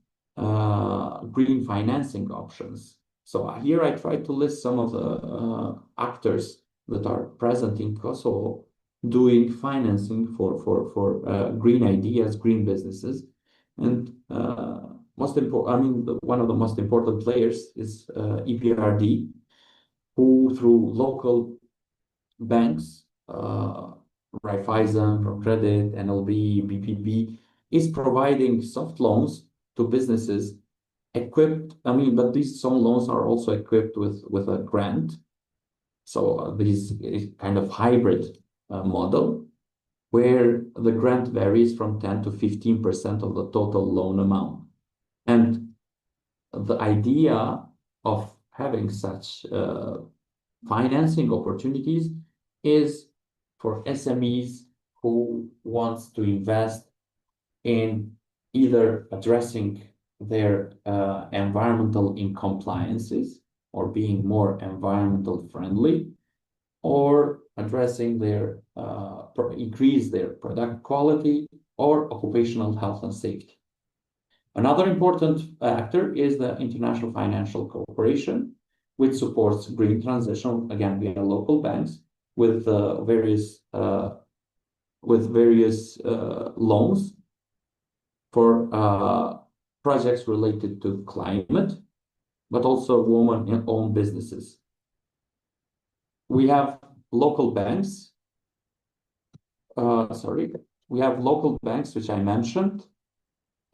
green financing options. So here I try to list some of the actors that are present in Kosovo doing financing for green ideas, green businesses, and most important. I mean, one of the most important players is EBRD, who through local banks, Raiffeisen, ProCredit, NLB, BPB, is providing soft loans to businesses equipped. I mean, but these some loans are also equipped with a grant. So this is kind of hybrid model where the grant varies from 10 to 15% of the total loan amount. And the idea of having such financing opportunities is for SMEs who wants to invest in either addressing their environmental incompliances or being more environmental friendly, or addressing their increase their product quality or occupational health and safety. Another important actor is the International Financial Corporation, which supports green transition, again, via local banks with various loans for projects related to climate, but also women-owned businesses. We have local banks. We have local banks, which I mentioned,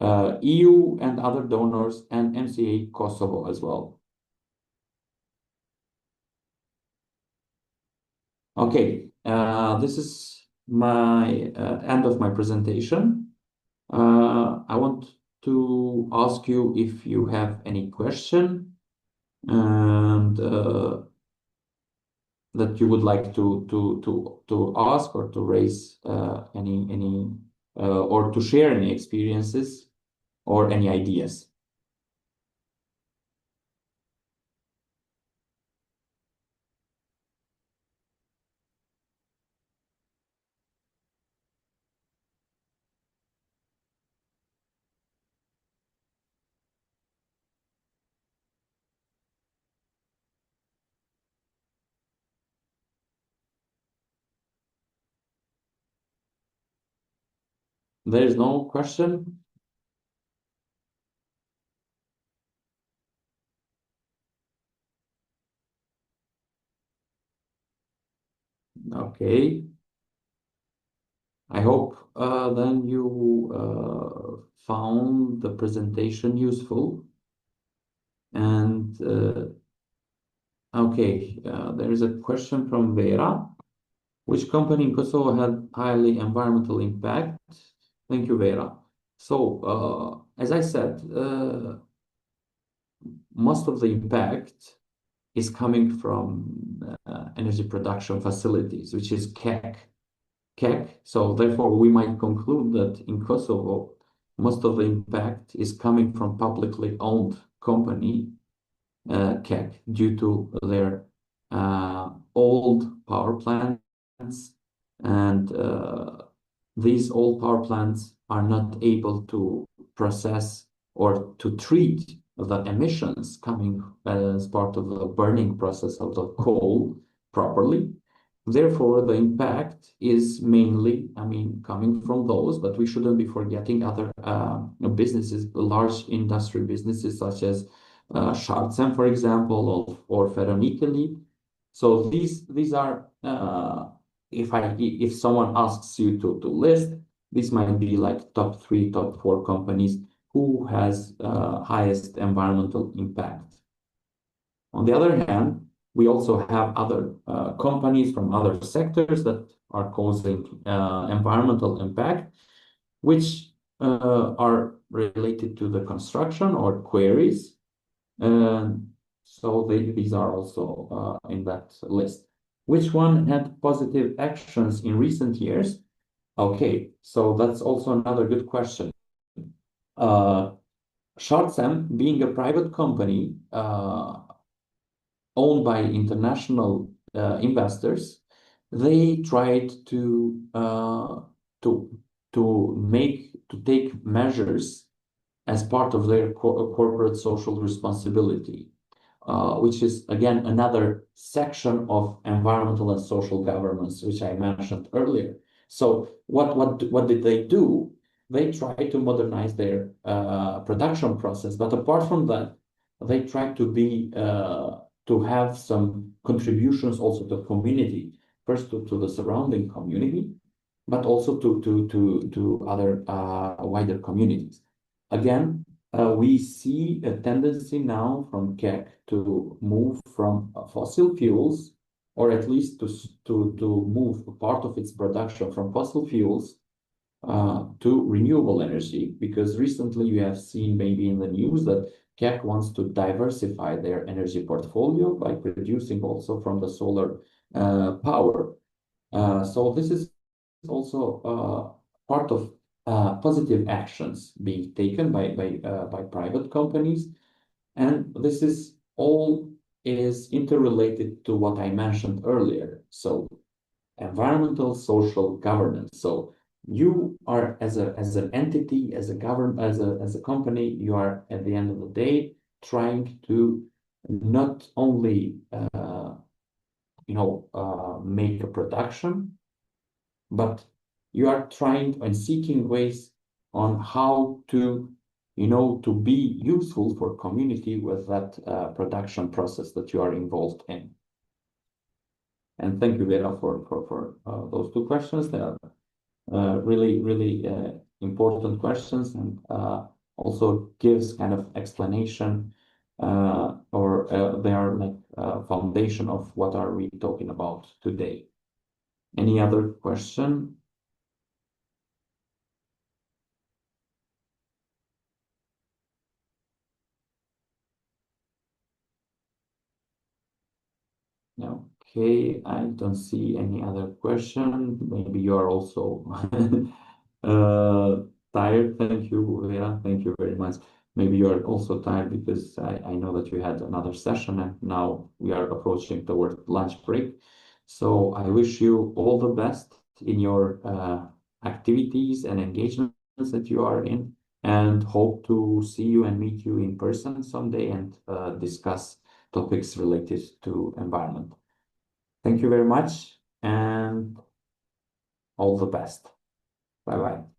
EU and other donors, and MCA Kosovo as well. Okay, this is my end of my presentation. I want to ask you if you have any question and that you would like to ask or to raise any or to share any experiences or any ideas. There is no question. Okay. I hope then you found the presentation useful. And okay, there is a question from Vera. Which company in Kosovo had highly environmental impact? Thank you, Vera. So, as I said, most of the impact is coming from energy production facilities, which is KEK. So therefore, we might conclude that in Kosovo, most of the impact is coming from publicly owned company, KEK, due to their old power plants, and these old power plants are not able to process or to treat the emissions coming as part of the burning process of the coal properly. Therefore, the impact is mainly, I mean, coming from those, but we shouldn't be forgetting other businesses, large industry businesses such as Shartsem, for example, or ferronickel. So these are if someone asks you to list, this might be like top 3, top 4 companies who has highest environmental impact. On the other hand, we also have other companies from other sectors that are causing environmental impact, which are related to the construction or quarries. So these are also in that list. Which one had positive actions in recent years? Okay, so that's also another good question. Shartsem, being a private company owned by international investors, they tried to take measures as part of their corporate social responsibility, which is again another section of environmental and social governance, which I mentioned earlier. So what did they do? They tried to modernize their production process, but apart from that, they tried to have some contributions also to the community, first to the surrounding community, but also to other wider communities. Again, we see a tendency now from KEC to move from fossil fuels, or at least to move a part of its production from fossil fuels to renewable energy, because recently you have seen maybe in the news that KEC wants to diversify their energy portfolio by producing also from the solar power. So this is also part of positive actions being taken by private companies, and this is all is interrelated to what I mentioned earlier. So environmental social governance. So you are as an entity, as a government, as a company, you are at the end of the day trying to not only make a production, but you are trying and seeking ways on how to be useful for community with that production process that you are involved in. And thank you, Vera, for those 2 questions. They are really important questions, and also gives kind of explanation or they are like foundation of what are we talking about today. Any other question? Okay, I don't see any other question. Maybe you are also tired. Thank you, Vera. Thank you very much. Maybe you are also tired because I know that you had another session and now we are approaching toward lunch break. So I wish you all the best in your activities and engagements that you are in, and hope to see you and meet you in person someday and discuss topics related to environment. Thank you very much and all the best. Bye-bye.